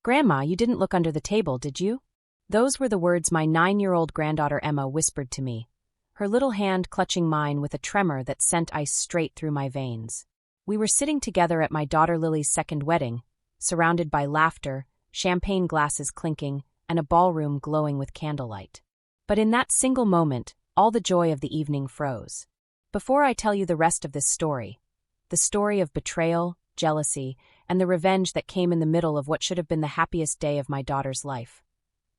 "Grandma, you didn't look under the table, did you?" Those were the words my 9-year-old granddaughter Emma whispered to me, her little hand clutching mine with a tremor that sent ice straight through my veins. We were sitting together at my daughter Lily's second wedding, surrounded by laughter, champagne glasses clinking, and a ballroom glowing with candlelight. But in that single moment, all the joy of the evening froze. Before I tell you the rest of this story, the story of betrayal, jealousy, and the revenge that came in the middle of what should have been the happiest day of my daughter's life,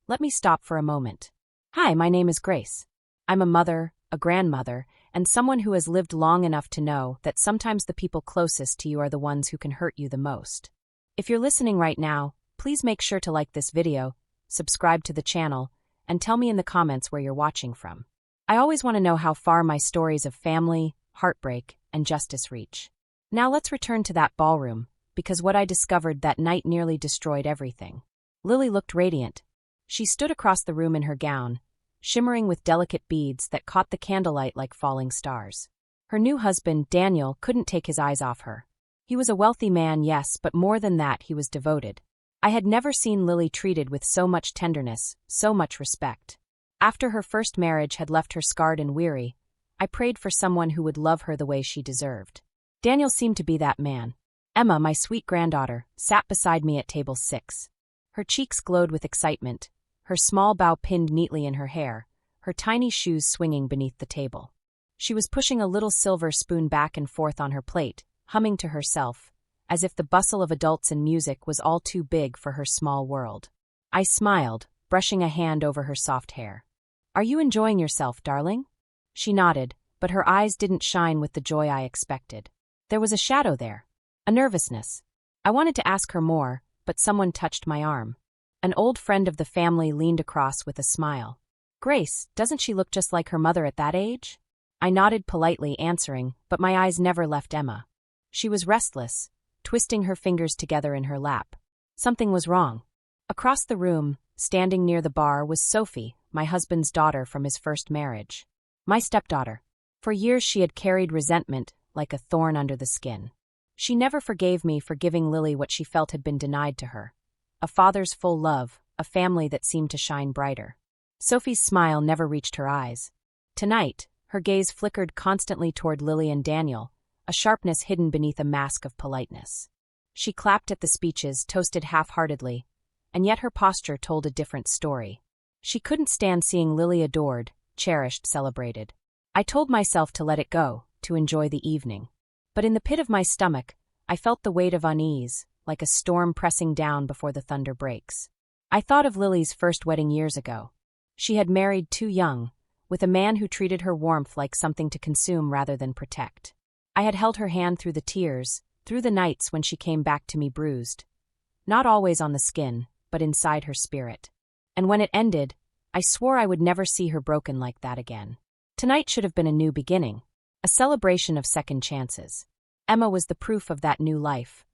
let me stop for a moment. Hi, my name is Grace. I'm a mother, a grandmother, and someone who has lived long enough to know that sometimes the people closest to you are the ones who can hurt you the most. If you're listening right now, please make sure to like this video, subscribe to the channel, and tell me in the comments where you're watching from. I always want to know how far my stories of family, heartbreak, and justice reach. Now let's return to that ballroom, because what I discovered that night nearly destroyed everything. Lily looked radiant. She stood across the room in her gown, shimmering with delicate beads that caught the candlelight like falling stars. Her new husband, Daniel, couldn't take his eyes off her. He was a wealthy man, yes, but more than that, he was devoted. I had never seen Lily treated with so much tenderness, so much respect. After her first marriage had left her scarred and weary, I prayed for someone who would love her the way she deserved. Daniel seemed to be that man. Emma, my sweet granddaughter, sat beside me at table 6. Her cheeks glowed with excitement, her small bow pinned neatly in her hair, her tiny shoes swinging beneath the table. She was pushing a little silver spoon back and forth on her plate, humming to herself, as if the bustle of adults and music was all too big for her small world. I smiled, brushing a hand over her soft hair. "Are you enjoying yourself, darling?" She nodded, but her eyes didn't shine with the joy I expected. There was a shadow there, a nervousness. I wanted to ask her more, but someone touched my arm. An old friend of the family leaned across with a smile. "Grace, doesn't she look just like her mother at that age?" I nodded politely, answering, but my eyes never left Emma. She was restless, twisting her fingers together in her lap. Something was wrong. Across the room, standing near the bar, was Sophie, my husband's daughter from his first marriage. My stepdaughter. For years she had carried resentment like a thorn under the skin. She never forgave me for giving Lily what she felt had been denied to her. A father's full love, a family that seemed to shine brighter. Sophie's smile never reached her eyes. Tonight, her gaze flickered constantly toward Lily and Daniel, a sharpness hidden beneath a mask of politeness. She clapped at the speeches, toasted half-heartedly, and yet her posture told a different story. She couldn't stand seeing Lily adored, cherished, celebrated. I told myself to let it go, to enjoy the evening. But in the pit of my stomach, I felt the weight of unease, like a storm pressing down before the thunder breaks. I thought of Lily's first wedding years ago. She had married too young, with a man who treated her warmth like something to consume rather than protect. I had held her hand through the tears, through the nights when she came back to me bruised. Not always on the skin, but inside her spirit. And when it ended, I swore I would never see her broken like that again. Tonight should have been a new beginning, a celebration of second chances. Emma was the proof of that new life.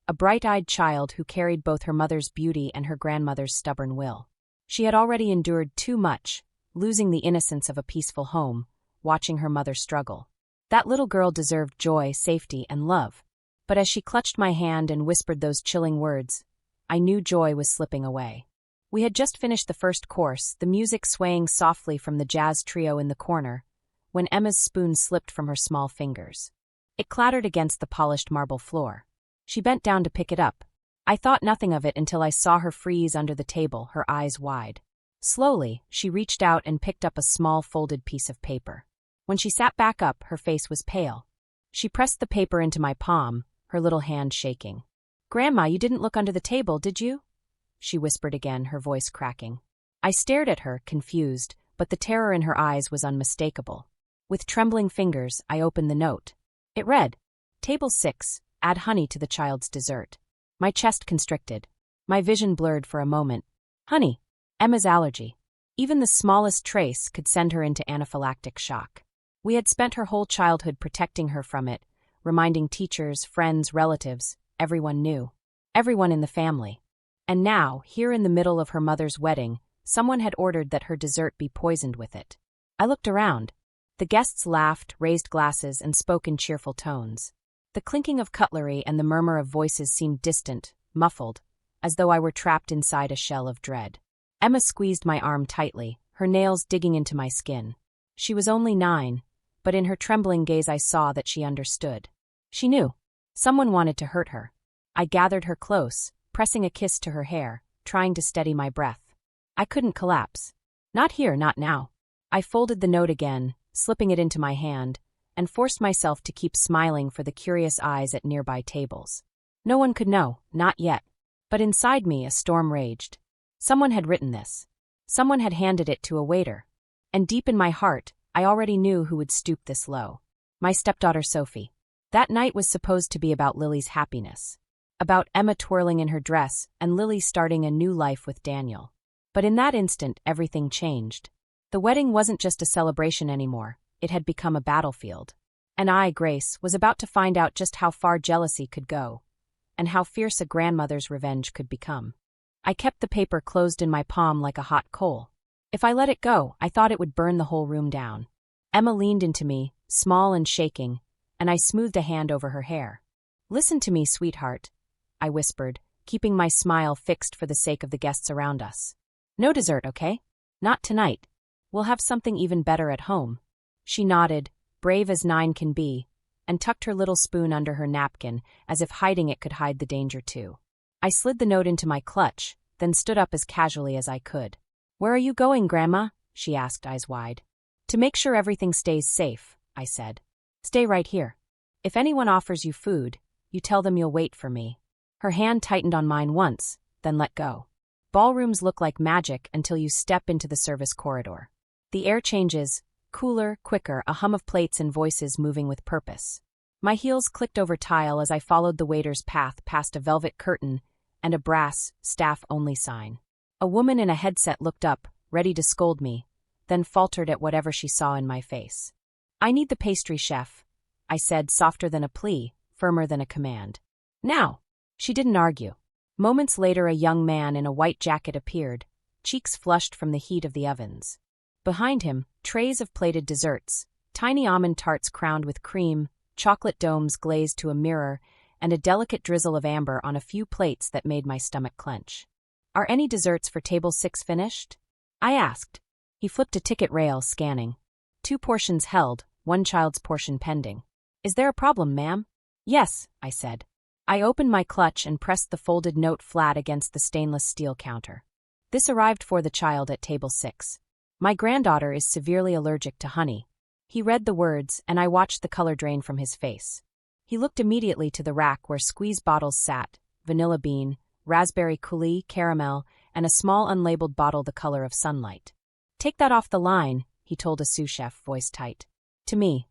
A bright-eyed child who carried both her mother's beauty and her grandmother's stubborn will. She had already endured too much, losing the innocence of a peaceful home, watching her mother struggle. That little girl deserved joy, safety, and love. But as she clutched my hand and whispered those chilling words, I knew joy was slipping away. We had just finished the first course, the music swaying softly from the jazz trio in the corner, when Emma's spoon slipped from her small fingers. It clattered against the polished marble floor. She bent down to pick it up. I thought nothing of it until I saw her freeze under the table, her eyes wide. Slowly, she reached out and picked up a small folded piece of paper. When she sat back up, her face was pale. She pressed the paper into my palm, her little hand shaking. "Grandma, you didn't look under the table, did you?" she whispered again, her voice cracking. I stared at her, confused, but the terror in her eyes was unmistakable. With trembling fingers, I opened the note. It read, "Table 6, add honey to the child's dessert." My chest constricted. My vision blurred for a moment. Honey. Emma's allergy. Even the smallest trace could send her into anaphylactic shock. We had spent her whole childhood protecting her from it, reminding teachers, friends, relatives, everyone knew. Everyone in the family. And now, here in the middle of her mother's wedding, someone had ordered that her dessert be poisoned with it. I looked around. The guests laughed, raised glasses, and spoke in cheerful tones. The clinking of cutlery and the murmur of voices seemed distant, muffled, as though I were trapped inside a shell of dread. Emma squeezed my arm tightly, her nails digging into my skin. She was only 9, but in her trembling gaze I saw that she understood. She knew. Someone wanted to hurt her. I gathered her close, pressing a kiss to her hair, trying to steady my breath. I couldn't collapse. Not here, not now. I folded the note again, slipping it into my hand, and forced myself to keep smiling for the curious eyes at nearby tables. No one could know, not yet. But inside me a storm raged. Someone had written this. Someone had handed it to a waiter. And deep in my heart, I already knew who would stoop this low. My stepdaughter Sophie. That night was supposed to be about Lily's happiness. About Emma twirling in her dress and Lily starting a new life with Daniel. But in that instant, everything changed. The wedding wasn't just a celebration anymore. It had become a battlefield. And I, Grace, was about to find out just how far jealousy could go, and how fierce a grandmother's revenge could become. I kept the paper closed in my palm like a hot coal. If I let it go, I thought it would burn the whole room down. Emma leaned into me, small and shaking, and I smoothed a hand over her hair. "Listen to me, sweetheart," I whispered, keeping my smile fixed for the sake of the guests around us. "No dessert, okay? Not tonight. We'll have something even better at home." She nodded, brave as 9 can be, and tucked her little spoon under her napkin, as if hiding it could hide the danger too. I slid the note into my clutch, then stood up as casually as I could. "Where are you going, Grandma?" she asked, eyes wide. "To make sure everything stays safe," I said. "Stay right here. If anyone offers you food, you tell them you'll wait for me." Her hand tightened on mine once, then let go. Ballrooms look like magic until you step into the service corridor. The air changes, cooler, quicker, a hum of plates and voices moving with purpose. My heels clicked over tile as I followed the waiter's path past a velvet curtain and a brass, staff-only sign. A woman in a headset looked up, ready to scold me, then faltered at whatever she saw in my face. "I need the pastry chef," I said, softer than a plea, firmer than a command. "Now!" She didn't argue. Moments later a young man in a white jacket appeared, cheeks flushed from the heat of the ovens. Behind him, trays of plated desserts, tiny almond tarts crowned with cream, chocolate domes glazed to a mirror, and a delicate drizzle of amber on a few plates that made my stomach clench. "Are any desserts for table 6 finished?" I asked. He flipped a ticket rail, scanning. 2 portions held, 1 child's portion pending. "Is there a problem, ma'am?" "Yes," I said. I opened my clutch and pressed the folded note flat against the stainless steel counter. "This arrived for the child at table 6. My granddaughter is severely allergic to honey." He read the words, and I watched the color drain from his face. He looked immediately to the rack where squeeze bottles sat, vanilla bean, raspberry coulis, caramel, and a small unlabeled bottle the color of sunlight. "Take that off the line," he told a sous chef, voice tight. To me,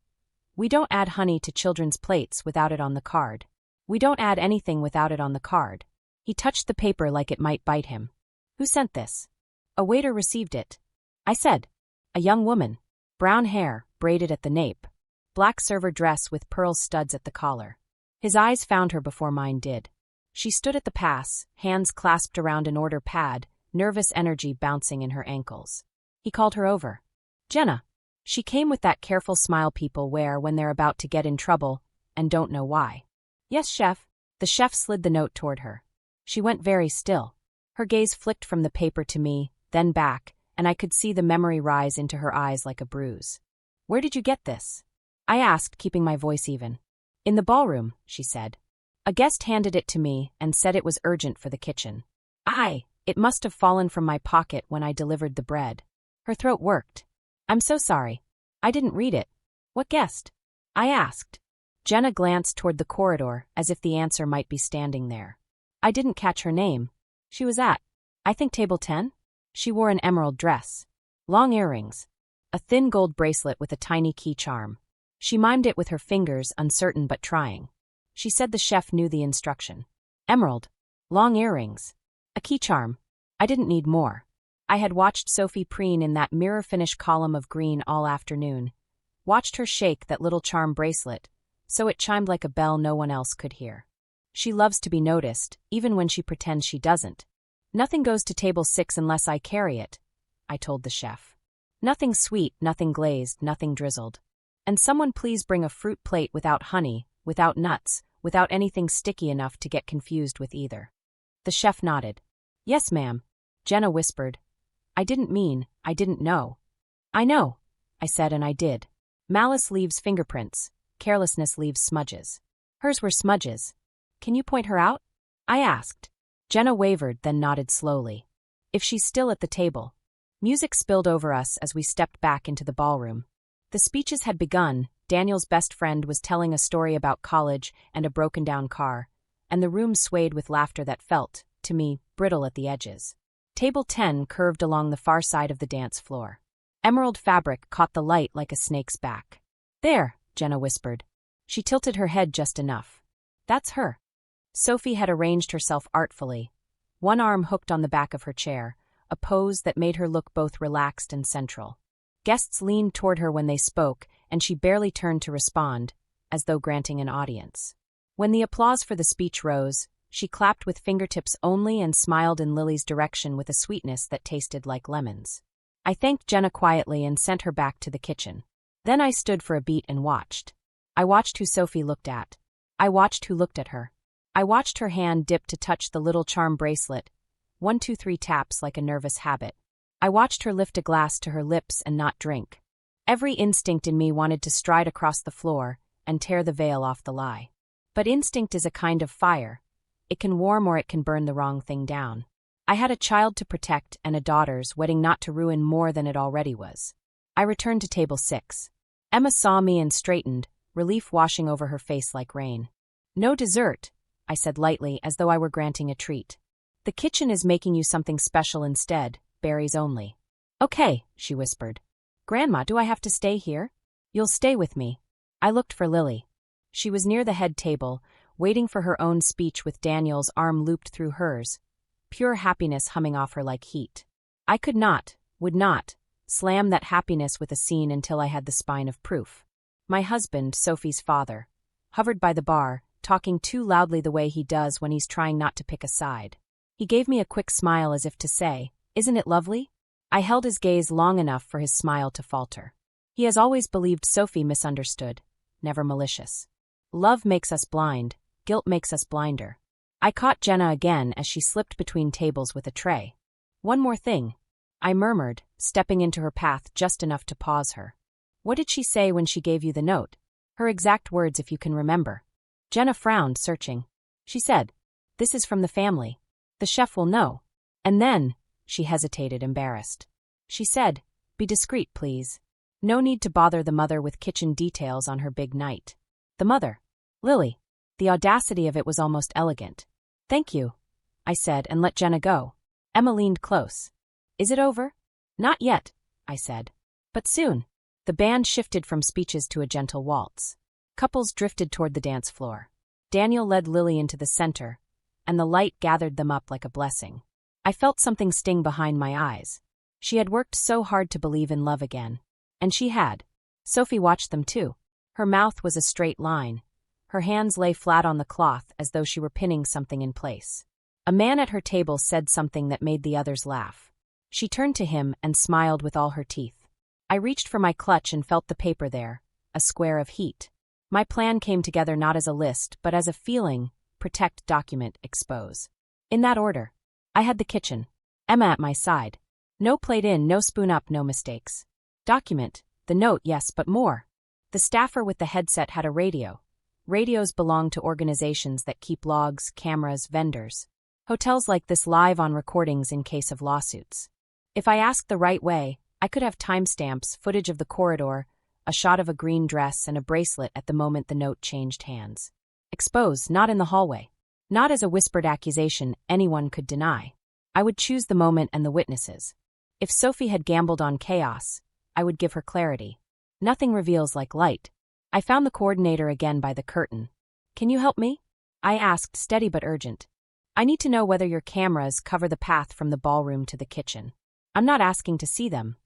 "We don't add honey to children's plates without it on the card. We don't add anything without it on the card." He touched the paper like it might bite him. "Who sent this?" "A waiter received it," I said. "A young woman. Brown hair, braided at the nape. Black server dress with pearl studs at the collar." His eyes found her before mine did. She stood at the pass, hands clasped around an order pad, nervous energy bouncing in her ankles. He called her over. "Jenna." She came with that careful smile people wear when they're about to get in trouble and don't know why. "Yes, chef." The chef slid the note toward her. She went very still. Her gaze flicked from the paper to me, then back, and I could see the memory rise into her eyes like a bruise. "Where did you get this?" I asked, keeping my voice even. "In the ballroom," she said. "A guest handed it to me and said it was urgent for the kitchen. It must have fallen from my pocket when I delivered the bread." Her throat worked. "I'm so sorry. I didn't read it." "What guest?" I asked. Jenna glanced toward the corridor as if the answer might be standing there. "I didn't catch her name. She was at, I think, table 10? She wore an emerald dress. Long earrings. A thin gold bracelet with a tiny key charm. She mimed it with her fingers, uncertain but trying. She said the chef knew the instruction. Emerald. Long earrings. A key charm. I didn't need more. I had watched Sophie preen in that mirror-finish column of green all afternoon. Watched her shake that little charm bracelet, so it chimed like a bell no one else could hear. She loves to be noticed, even when she pretends she doesn't. "Nothing goes to table 6 unless I carry it," I told the chef. "Nothing sweet, nothing glazed, nothing drizzled. And someone please bring a fruit plate without honey, without nuts, without anything sticky enough to get confused with either." The chef nodded. Yes, ma'am. Jenna whispered. I didn't know. I know, I said, and I did. Malice leaves fingerprints. Carelessness leaves smudges. Hers were smudges. Can you point her out? I asked. Jenna wavered, then nodded slowly. If she's still at the table. Music spilled over us as we stepped back into the ballroom. The speeches had begun. Daniel's best friend was telling a story about college and a broken-down car, and the room swayed with laughter that felt, to me, brittle at the edges. Table 10 curved along the far side of the dance floor. Emerald fabric caught the light like a snake's back. There, Jenna whispered. She tilted her head just enough. That's her. Sophie had arranged herself artfully, one arm hooked on the back of her chair, a pose that made her look both relaxed and central. Guests leaned toward her when they spoke, and she barely turned to respond, as though granting an audience. When the applause for the speech rose, she clapped with fingertips only and smiled in Lily's direction with a sweetness that tasted like lemons. I thanked Jenna quietly and sent her back to the kitchen. Then I stood for a beat and watched. I watched who Sophie looked at. I watched who looked at her. I watched her hand dip to touch the little charm bracelet, 1, 2, 3 taps like a nervous habit. I watched her lift a glass to her lips and not drink. Every instinct in me wanted to stride across the floor and tear the veil off the lie. But instinct is a kind of fire. It can warm or it can burn the wrong thing down. I had a child to protect and a daughter's wedding not to ruin more than it already was. I returned to table 6. Emma saw me and straightened, relief washing over her face like rain. No dessert, I said lightly, as though I were granting a treat. The kitchen is making you something special instead, berries only. Okay, she whispered. Grandma, do I have to stay here? You'll stay with me. I looked for Lily. She was near the head table, waiting for her own speech with Daniel's arm looped through hers, pure happiness humming off her like heat. I could not, would not, slam that happiness with a scene until I had the spine of proof. My husband, Sophie's father, hovered by the bar, talking too loudly the way he does when he's trying not to pick a side. He gave me a quick smile as if to say, "Isn't it lovely?" I held his gaze long enough for his smile to falter. He has always believed Sophie misunderstood, never malicious. Love makes us blind, guilt makes us blinder. I caught Jenna again as she slipped between tables with a tray. One more thing, I murmured, stepping into her path just enough to pause her. What did she say when she gave you the note? Her exact words, if you can remember. Jenna frowned, searching. She said, "This is from the family. The chef will know." And then, she hesitated, embarrassed. She said, "Be discreet, please. No need to bother the mother with kitchen details on her big night." The mother. Lily. The audacity of it was almost elegant. "Thank you," I said, and let Jenna go. Emma leaned close. "Is it over?" "Not yet," I said. "But soon." The band shifted from speeches to a gentle waltz. Couples drifted toward the dance floor. Daniel led Lily into the center, and the light gathered them up like a blessing. I felt something sting behind my eyes. She had worked so hard to believe in love again. And she had. Sophie watched them too. Her mouth was a straight line. Her hands lay flat on the cloth as though she were pinning something in place. A man at her table said something that made the others laugh. She turned to him and smiled with all her teeth. I reached for my clutch and felt the paper there, a square of heat. My plan came together not as a list, but as a feeling: protect, document, expose. In that order. I had the kitchen. Emma at my side. No plate in, no spoon up, no mistakes. Document. The note, yes, but more. The staffer with the headset had a radio. Radios belong to organizations that keep logs, cameras, vendors. Hotels like this live on recordings in case of lawsuits. If I asked the right way, I could have timestamps, footage of the corridor, a shot of a green dress, and a bracelet at the moment the note changed hands. Expose, not in the hallway. Not as a whispered accusation anyone could deny. I would choose the moment and the witnesses. If Sophie had gambled on chaos, I would give her clarity. Nothing reveals like light. I found the coordinator again by the curtain. "Can you help me?" I asked, steady but urgent. "I need to know whether your cameras cover the path from the ballroom to the kitchen. I'm not asking to see them.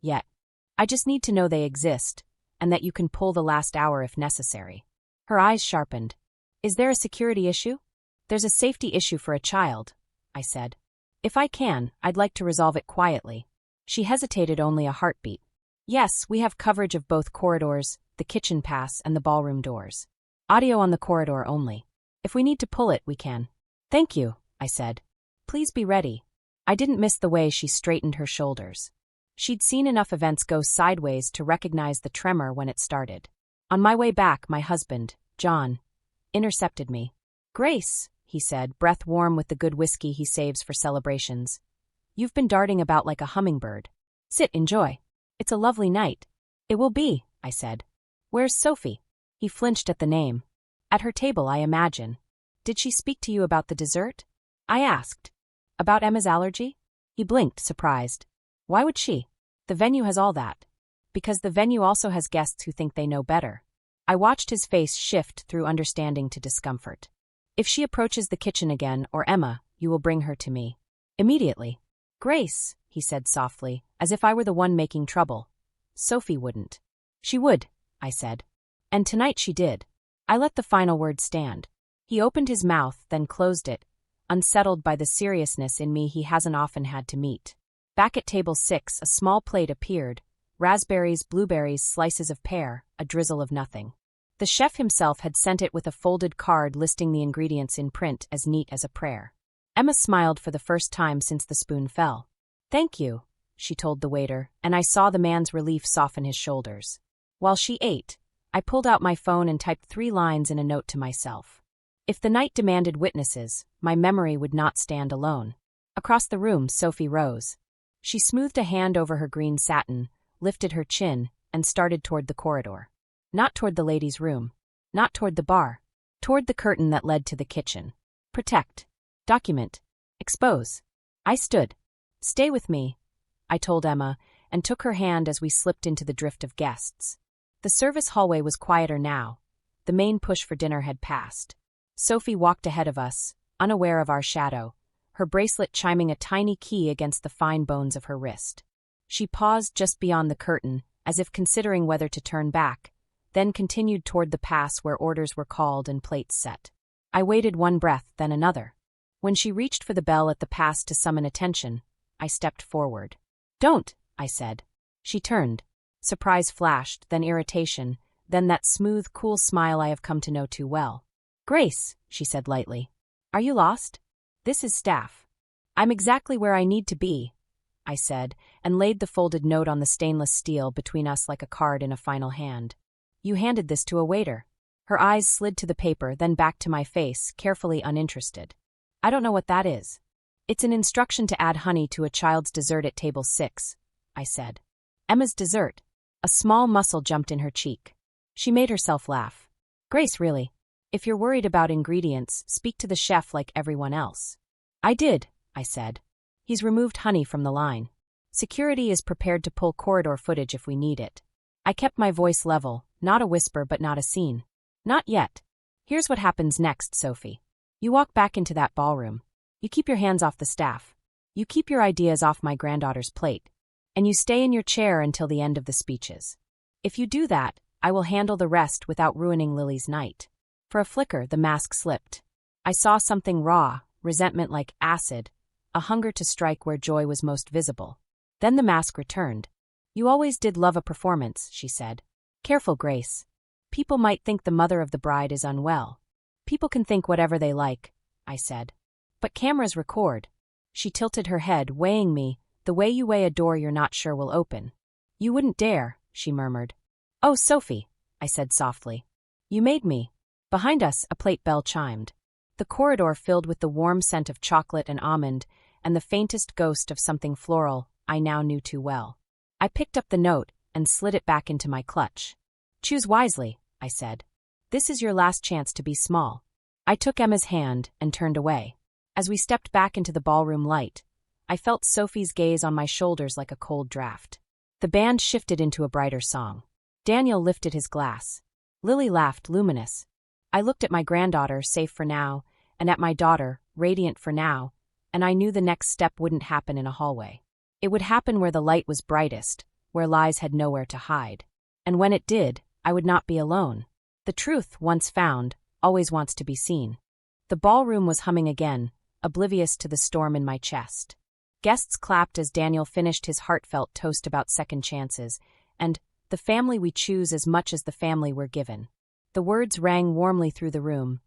Yet. I just need to know they exist, and that you can pull the last hour if necessary." Her eyes sharpened. "Is there a security issue?" "There's a safety issue for a child," I said. "If I can, I'd like to resolve it quietly." She hesitated only a heartbeat. "Yes, we have coverage of both corridors, the kitchen pass, and the ballroom doors. Audio on the corridor only. If we need to pull it, we can." "Thank you," I said, Please be ready. I didn't miss the way she straightened her shoulders. She'd seen enough events go sideways to recognize the tremor when it started. On my way back, my husband, John, intercepted me. "Grace," he said, breath warm with the good whiskey he saves for celebrations. "You've been darting about like a hummingbird. Sit, enjoy. It's a lovely night." "It will be," I said. "Where's Sophie?" He flinched at the name. "At her table, I imagine." "Did she speak to you about the dessert?" I asked. "About Emma's allergy?" He blinked, surprised. "Why would she? The venue has all that." "Because the venue also has guests who think they know better." I watched his face shift through understanding to discomfort. "If she approaches the kitchen again, or Emma, you will bring her to me. Immediately." "Grace," he said softly, as if I were the one making trouble. "Sophie wouldn't." "She would," I said. "And tonight she did." I let the final word stand. He opened his mouth, then closed it, unsettled by the seriousness in me he hasn't often had to meet. Back at table 6, a small plate appeared. Raspberries, blueberries, slices of pear, a drizzle of nothing. The chef himself had sent it with a folded card listing the ingredients in print as neat as a prayer. Emma smiled for the first time since the spoon fell. "Thank you," she told the waiter, and I saw the man's relief soften his shoulders. While she ate, I pulled out my phone and typed 3 lines in a note to myself. If the night demanded witnesses, my memory would not stand alone. Across the room, Sophie rose. She smoothed a hand over her green satin, lifted her chin, and started toward the corridor. Not toward the ladies' room. Not toward the bar. Toward the curtain that led to the kitchen. Protect. Document. Expose. I stood. "Stay with me," I told Emma, and took her hand as we slipped into the drift of guests. The service hallway was quieter now. The main push for dinner had passed. Sophie walked ahead of us, unaware of our shadow, her bracelet chiming a tiny key against the fine bones of her wrist. She paused just beyond the curtain, as if considering whether to turn back, then continued toward the pass where orders were called and plates set. I waited one breath, then another. When she reached for the bell at the pass to summon attention, I stepped forward. "Don't," I said. She turned. Surprise flashed, then irritation, then that smooth, cool smile I have come to know too well. "Grace," she said lightly. "Are you lost? This is staff." "I'm exactly where I need to be," I said, and laid the folded note on the stainless steel between us like a card in a final hand. "You handed this to a waiter." Her eyes slid to the paper, then back to my face, carefully uninterested. "I don't know what that is." "It's an instruction to add honey to a child's dessert at table 6, I said. "Emma's dessert." A small muscle jumped in her cheek. She made herself laugh. "Grace, really? If you're worried about ingredients, speak to the chef like everyone else." "I did," I said. "He's removed honey from the line. Security is prepared to pull corridor footage if we need it." I kept my voice level, not a whisper but not a scene. "Not yet. Here's what happens next, Sophie. You walk back into that ballroom. You keep your hands off the staff. You keep your ideas off my granddaughter's plate. And you stay in your chair until the end of the speeches. If you do that, I will handle the rest without ruining Lily's night." For a flicker, the mask slipped. I saw something raw, resentment like acid, a hunger to strike where joy was most visible. Then the mask returned. "You always did love a performance," she said. "Careful, Grace. People might think the mother of the bride is unwell." "People can think whatever they like," I said. "But cameras record." She tilted her head, weighing me, the way you weigh a door you're not sure will open. "You wouldn't dare," she murmured. "Oh, Sophie," I said softly. "You made me." Behind us, a plate bell chimed. The corridor filled with the warm scent of chocolate and almond, and the faintest ghost of something floral I now knew too well. I picked up the note and slid it back into my clutch. "Choose wisely," I said. "This is your last chance to be small." I took Emma's hand and turned away. As we stepped back into the ballroom light, I felt Sophie's gaze on my shoulders like a cold draft. The band shifted into a brighter song. Daniel lifted his glass. Lily laughed, luminous. I looked at my granddaughter, safe for now, and at my daughter, radiant for now, and I knew the next step wouldn't happen in a hallway. It would happen where the light was brightest, where lies had nowhere to hide. And when it did, I would not be alone. The truth, once found, always wants to be seen. The ballroom was humming again, oblivious to the storm in my chest. Guests clapped as Daniel finished his heartfelt toast about second chances, and the family we choose as much as the family we're given. The words rang warmly through the room,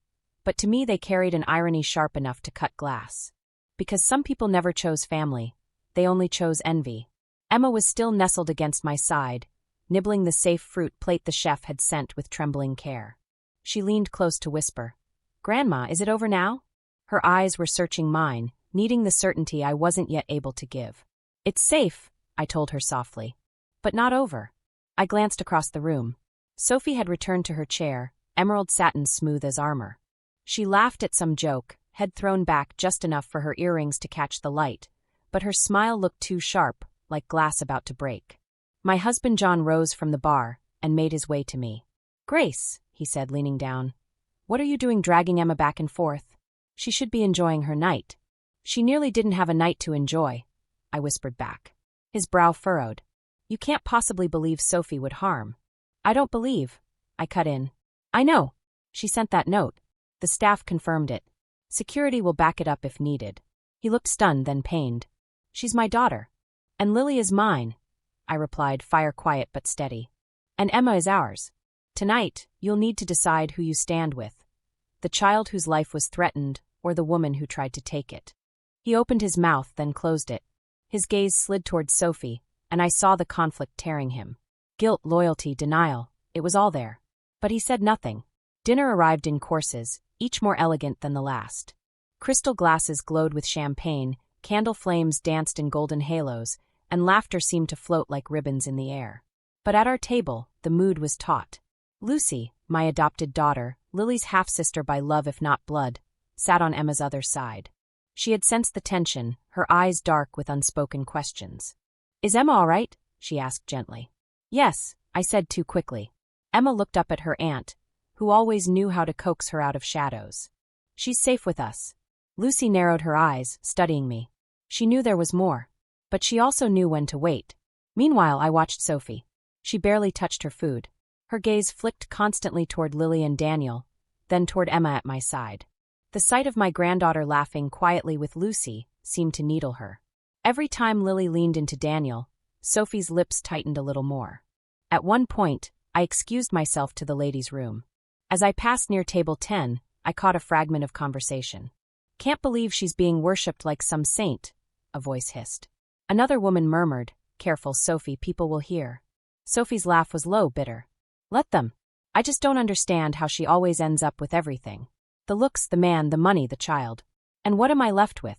but to me they carried an irony sharp enough to cut glass. Because some people never chose family. They only chose envy. Emma was still nestled against my side, nibbling the safe fruit plate the chef had sent with trembling care. She leaned close to whisper, "Grandma, is it over now?" Her eyes were searching mine, needing the certainty I wasn't yet able to give. "It's safe," I told her softly. "But not over." I glanced across the room. Sophie had returned to her chair, emerald satin smooth as armor. She laughed at some joke, head thrown back just enough for her earrings to catch the light, but her smile looked too sharp, like glass about to break. My husband John rose from the bar and made his way to me. "Grace," he said, leaning down. "What are you doing dragging Emma back and forth? She should be enjoying her night." "She nearly didn't have a night to enjoy," I whispered back. His brow furrowed. "You can't possibly believe Sophie would harm." "I don't believe," I cut in. "I know. She sent that note. The staff confirmed it. Security will back it up if needed." He looked stunned, then pained. "She's my daughter. And Lily is mine," I replied, fire quiet but steady. "And Emma is ours. Tonight, you'll need to decide who you stand with. The child whose life was threatened, or the woman who tried to take it." He opened his mouth, then closed it. His gaze slid towards Sophie, and I saw the conflict tearing him. Guilt, loyalty, denial, it was all there. But he said nothing. Dinner arrived in courses, each more elegant than the last. Crystal glasses glowed with champagne, candle flames danced in golden halos, and laughter seemed to float like ribbons in the air. But at our table, the mood was taut. Lucy, my adopted daughter, Lily's half-sister by love if not blood, sat on Emma's other side. She had sensed the tension, her eyes dark with unspoken questions. "Is Emma all right?" she asked gently. "Yes," I said too quickly. Emma looked up at her aunt, who always knew how to coax her out of shadows. "She's safe with us." Lucy narrowed her eyes, studying me. She knew there was more. But she also knew when to wait. Meanwhile, I watched Sophie. She barely touched her food. Her gaze flicked constantly toward Lily and Daniel, then toward Emma at my side. The sight of my granddaughter laughing quietly with Lucy seemed to needle her. Every time Lily leaned into Daniel, Sophie's lips tightened a little more. At one point, I excused myself to the ladies' room. As I passed near table 10, I caught a fragment of conversation. "Can't believe she's being worshipped like some saint," a voice hissed. Another woman murmured, "Careful, Sophie, people will hear." Sophie's laugh was low, bitter. "Let them. I just don't understand how she always ends up with everything. The looks, the man, the money, the child. And what am I left with?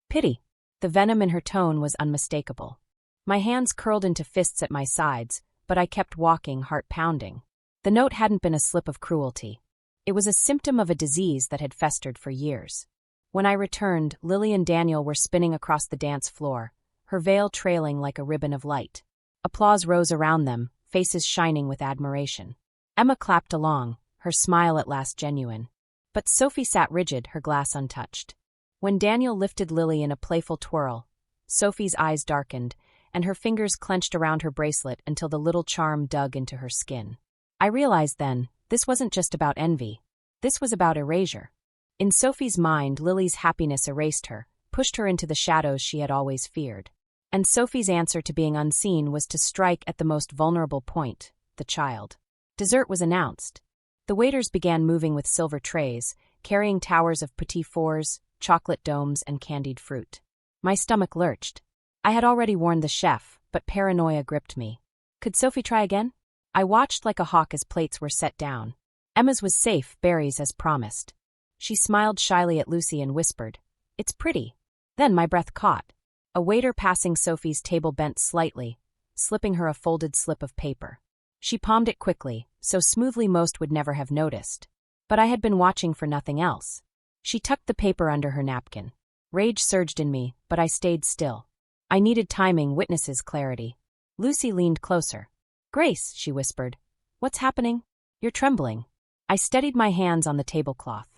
Pity." The venom in her tone was unmistakable. My hands curled into fists at my sides, but I kept walking, heart pounding. The note hadn't been a slip of cruelty. It was a symptom of a disease that had festered for years. When I returned, Lily and Daniel were spinning across the dance floor, her veil trailing like a ribbon of light. Applause rose around them, faces shining with admiration. Emma clapped along, her smile at last genuine. But Sophie sat rigid, her glass untouched. When Daniel lifted Lily in a playful twirl, Sophie's eyes darkened, and her fingers clenched around her bracelet until the little charm dug into her skin. I realized then, this wasn't just about envy. This was about erasure. In Sophie's mind, Lily's happiness erased her, pushed her into the shadows she had always feared. And Sophie's answer to being unseen was to strike at the most vulnerable point, the child. Dessert was announced. The waiters began moving with silver trays, carrying towers of petit fours, chocolate domes, and candied fruit. My stomach lurched. I had already warned the chef, but paranoia gripped me. Could Sophie try again? I watched like a hawk as plates were set down. Emma's was safe, berries as promised. She smiled shyly at Lucy and whispered, "It's pretty." Then my breath caught. A waiter passing Sophie's table bent slightly, slipping her a folded slip of paper. She palmed it quickly, so smoothly most would never have noticed. But I had been watching for nothing else. She tucked the paper under her napkin. Rage surged in me, but I stayed still. I needed timing, witnesses, clarity. Lucy leaned closer. "Grace," she whispered. "What's happening? You're trembling." I steadied my hands on the tablecloth.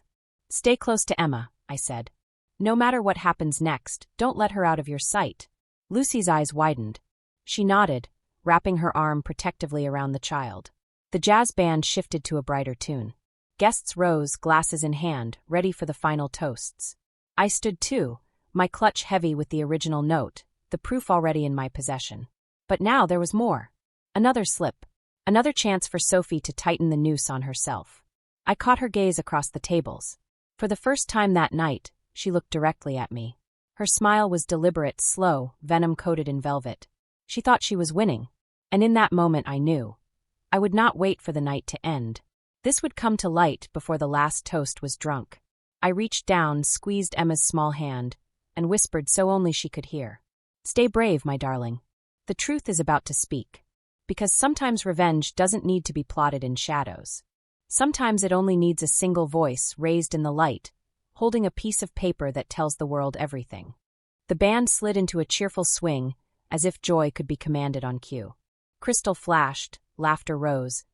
"Stay close to Emma," I said. "No matter what happens next, don't let her out of your sight." Lucy's eyes widened. She nodded, wrapping her arm protectively around the child. The jazz band shifted to a brighter tune. Guests rose, glasses in hand, ready for the final toasts. I stood too, my clutch heavy with the original note, the proof already in my possession. But now there was more. Another slip. Another chance for Sophie to tighten the noose on herself. I caught her gaze across the tables. For the first time that night, she looked directly at me. Her smile was deliberate, slow, venom-coated in velvet. She thought she was winning. And in that moment I knew. I would not wait for the night to end. This would come to light before the last toast was drunk. I reached down, squeezed Emma's small hand, and whispered so only she could hear. "Stay brave, my darling. The truth is about to speak. Because sometimes revenge doesn't need to be plotted in shadows. Sometimes it only needs a single voice raised in the light, holding a piece of paper that tells the world everything." The band slid into a cheerful swing, as if joy could be commanded on cue. Crystal flashed, laughter rose,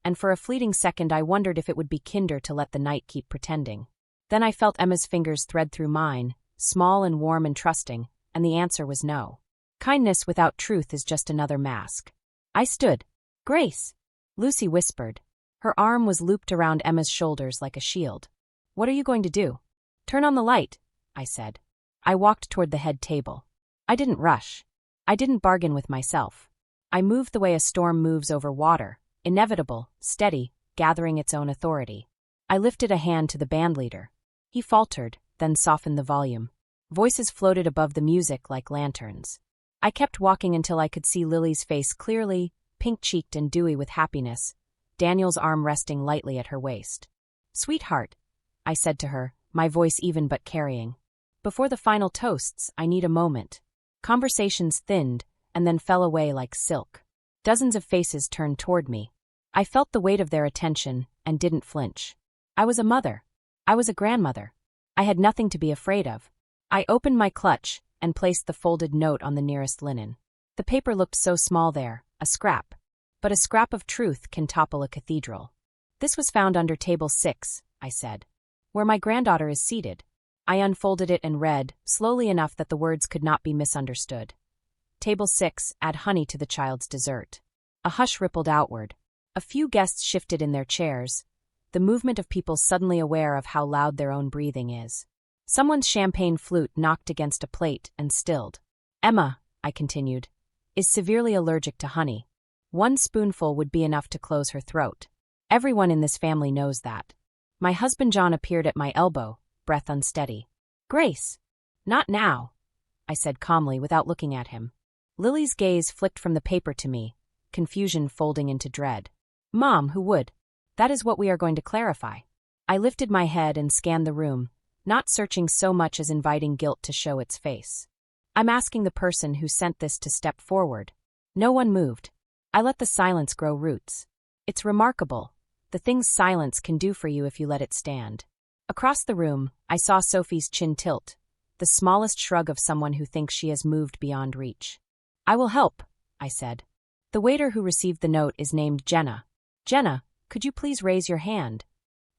and for a fleeting second I wondered if it would be kinder to let the night keep pretending. Then I felt Emma's fingers thread through mine, small and warm and trusting, and the answer was no. Kindness without truth is just another mask. I stood. "Grace," Lucy whispered. Her arm was looped around Emma's shoulders like a shield. "What are you going to do?" "Turn on the light," I said. I walked toward the head table. I didn't rush. I didn't bargain with myself. I moved the way a storm moves over water, inevitable, steady, gathering its own authority. I lifted a hand to the bandleader. He faltered, then softened the volume. Voices floated above the music like lanterns. I kept walking until I could see Lily's face clearly, pink-cheeked and dewy with happiness, Daniel's arm resting lightly at her waist. "Sweetheart," I said to her, my voice even but carrying. "Before the final toasts, I need a moment." Conversations thinned, and then fell away like silk. Dozens of faces turned toward me. I felt the weight of their attention, and didn't flinch. I was a mother. I was a grandmother. I had nothing to be afraid of. I opened my clutch, and placed the folded note on the nearest linen. The paper looked so small there, a scrap. But a scrap of truth can topple a cathedral. "This was found under table 6, I said. "Where my granddaughter is seated." I unfolded it and read, slowly enough that the words could not be misunderstood. "Table 6, add honey to the child's dessert." A hush rippled outward. A few guests shifted in their chairs, the movement of people suddenly aware of how loud their own breathing is. Someone's champagne flute knocked against a plate and stilled. "Emma," I continued, "is severely allergic to honey. One spoonful would be enough to close her throat. Everyone in this family knows that." My husband John appeared at my elbow, breath unsteady. "Grace." "Not now," I said calmly without looking at him. Lily's gaze flicked from the paper to me, confusion folding into dread. "Mom, who would? That is what we are going to clarify." I lifted my head and scanned the room, not searching so much as inviting guilt to show its face. "I'm asking the person who sent this to step forward." No one moved. I let the silence grow roots. It's remarkable, the things silence can do for you if you let it stand. Across the room, I saw Sophie's chin tilt, the smallest shrug of someone who thinks she has moved beyond reach. "I will help," I said. "The waiter who received the note is named Jenna. Jenna, could you please raise your hand?"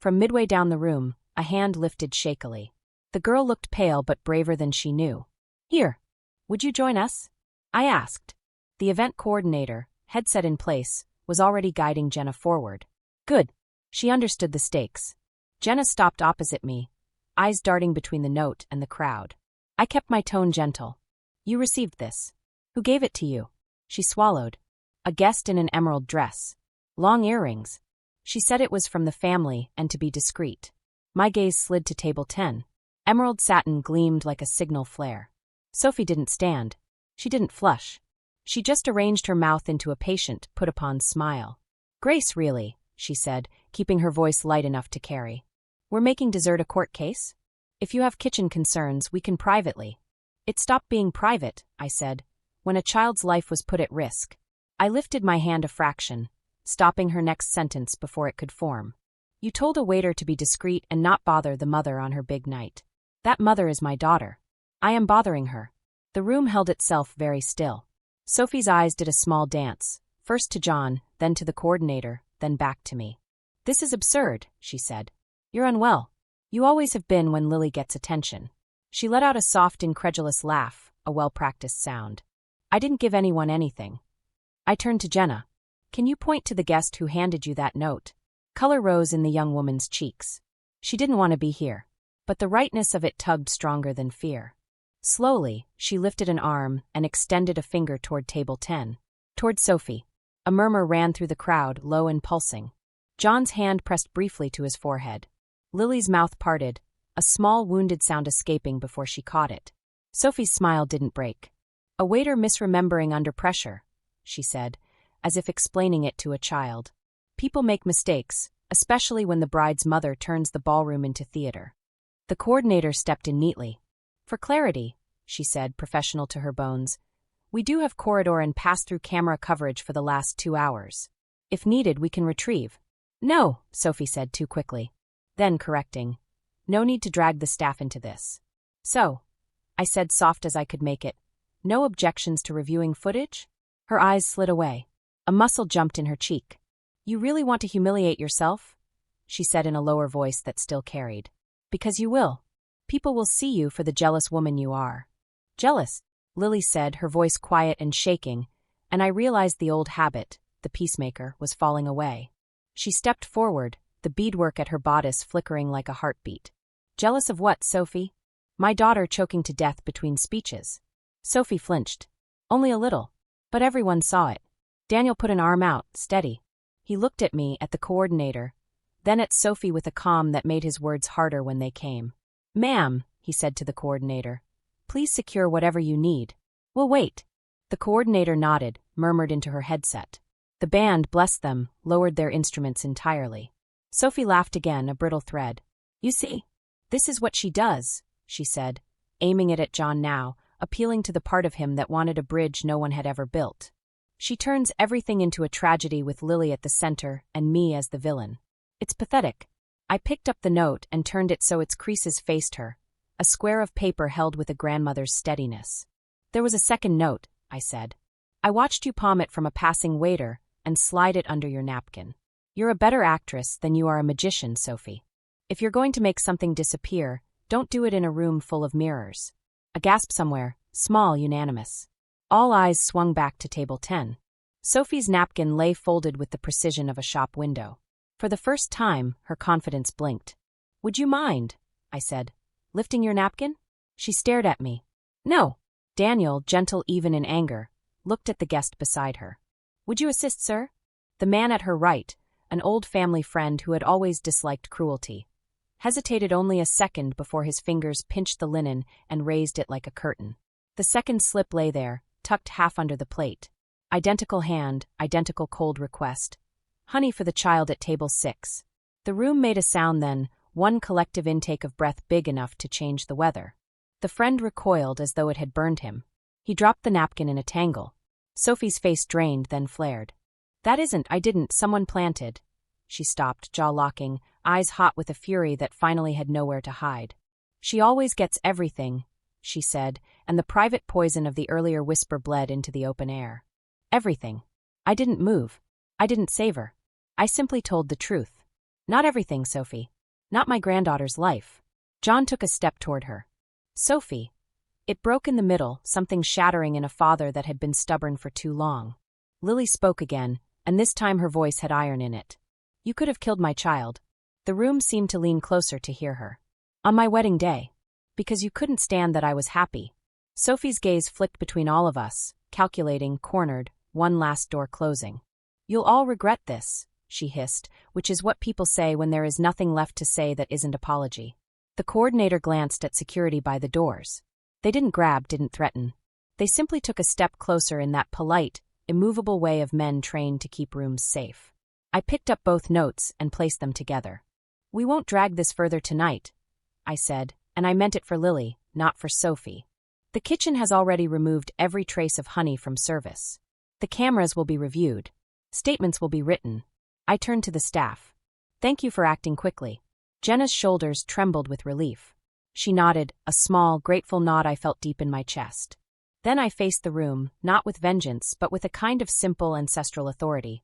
From midway down the room, a hand lifted shakily. The girl looked pale but braver than she knew. "Here. Would you join us?" I asked. The event coordinator, headset in place, was already guiding Jenna forward. Good. She understood the stakes. Jenna stopped opposite me, eyes darting between the note and the crowd. I kept my tone gentle. "You received this. Who gave it to you?" She swallowed. "A guest in an emerald dress. Long earrings." She said it was from the family and to be discreet. My gaze slid to table 10. Emerald satin gleamed like a signal flare. Sophie didn't stand. She didn't flush. She just arranged her mouth into a patient, put-upon smile. "Grace, really," she said, keeping her voice light enough to carry. "We're making dessert a court case? If you have kitchen concerns, we can privately." "It stopped being private," I said, "when a child's life was put at risk." I lifted my hand a fraction, stopping her next sentence before it could form. "You told a waiter to be discreet and not bother the mother on her big night. That mother is my daughter. I am bothering her." The room held itself very still. Sophie's eyes did a small dance, first to John, then to the coordinator, then back to me. "This is absurd," she said. "You're unwell. You always have been when Lily gets attention." She let out a soft, incredulous laugh, a well-practiced sound. "I didn't give anyone anything." I turned to Jenna. "Can you point to the guest who handed you that note?" Color rose in the young woman's cheeks. She didn't want to be here, but the rightness of it tugged stronger than fear. Slowly, she lifted an arm and extended a finger toward table 10. Toward Sophie. A murmur ran through the crowd, low and pulsing. John's hand pressed briefly to his forehead. Lily's mouth parted, a small wounded sound escaping before she caught it. Sophie's smile didn't break. A waiter misremembering under pressure, she said, as if explaining it to a child. People make mistakes, especially when the bride's mother turns the ballroom into theater. The coordinator stepped in neatly. For clarity, she said, professional to her bones, we do have corridor and pass-through camera coverage for the last 2 hours. If needed, we can retrieve. No, Sophie said too quickly. Then, correcting, no need to drag the staff into this. So, I said soft as I could make it, no objections to reviewing footage? Her eyes slid away. A muscle jumped in her cheek. You really want to humiliate yourself? She said in a lower voice that still carried. Because you will. People will see you for the jealous woman you are. Jealous, Lily said, her voice quiet and shaking, and I realized the old habit, the peacemaker, was falling away. She stepped forward, the beadwork at her bodice flickering like a heartbeat. Jealous of what, Sophie? My daughter choking to death between speeches. Sophie flinched. Only a little. But everyone saw it. Daniel put an arm out, steady. He looked at me, at the coordinator, then at Sophie with a calm that made his words harder when they came. Ma'am, he said to the coordinator, please secure whatever you need. We'll wait. The coordinator nodded, murmured into her headset. The band, bless them, lowered their instruments entirely. Sophie laughed again, a brittle thread. You see, this is what she does, she said, aiming it at John now, appealing to the part of him that wanted a bridge no one had ever built. She turns everything into a tragedy with Lily at the center and me as the villain. It's pathetic. I picked up the note and turned it so its creases faced her, a square of paper held with a grandmother's steadiness. There was a second note, I said. I watched you palm it from a passing waiter and slide it under your napkin. You're a better actress than you are a magician, Sophie. If you're going to make something disappear, don't do it in a room full of mirrors. A gasp somewhere, small, unanimous. All eyes swung back to table 10. Sophie's napkin lay folded with the precision of a shop window. For the first time, her confidence blinked. Would you mind, I said, lifting your napkin? She stared at me. No. Daniel, gentle even in anger, looked at the guest beside her. Would you assist, sir? The man at her right, an old family friend who had always disliked cruelty, hesitated only a second before his fingers pinched the linen and raised it like a curtain. The second slip lay there, tucked half under the plate. Identical hand, identical cold request. Honey for the child at table 6. The room made a sound then, one collective intake of breath big enough to change the weather. The friend recoiled as though it had burned him. He dropped the napkin in a tangle. Sophie's face drained, then flared. That isn't, I didn't, someone planted. She stopped, jaw locking, eyes hot with a fury that finally had nowhere to hide. She always gets everything, she said, and the private poison of the earlier whisper bled into the open air. Everything. I didn't move. I didn't save her. I simply told the truth. Not everything, Sophie. Not my granddaughter's life. John took a step toward her. Sophie. It broke in the middle, something shattering in a father that had been stubborn for too long. Lily spoke again, and this time her voice had iron in it. You could have killed my child. The room seemed to lean closer to hear her. On my wedding day. Because you couldn't stand that I was happy. Sophie's gaze flicked between all of us, calculating, cornered, one last door closing. You'll all regret this, she hissed, which is what people say when there is nothing left to say that isn't apology. The coordinator glanced at security by the doors. They didn't grab, didn't threaten. They simply took a step closer in that polite, immovable way of men trained to keep rooms safe. I picked up both notes and placed them together. We won't drag this further tonight, I said, and I meant it for Lily, not for Sophie. The kitchen has already removed every trace of honey from service. The cameras will be reviewed. Statements will be written. I turned to the staff. Thank you for acting quickly. Jenna's shoulders trembled with relief. She nodded, a small, grateful nod I felt deep in my chest. Then I faced the room, not with vengeance, but with a kind of simple ancestral authority.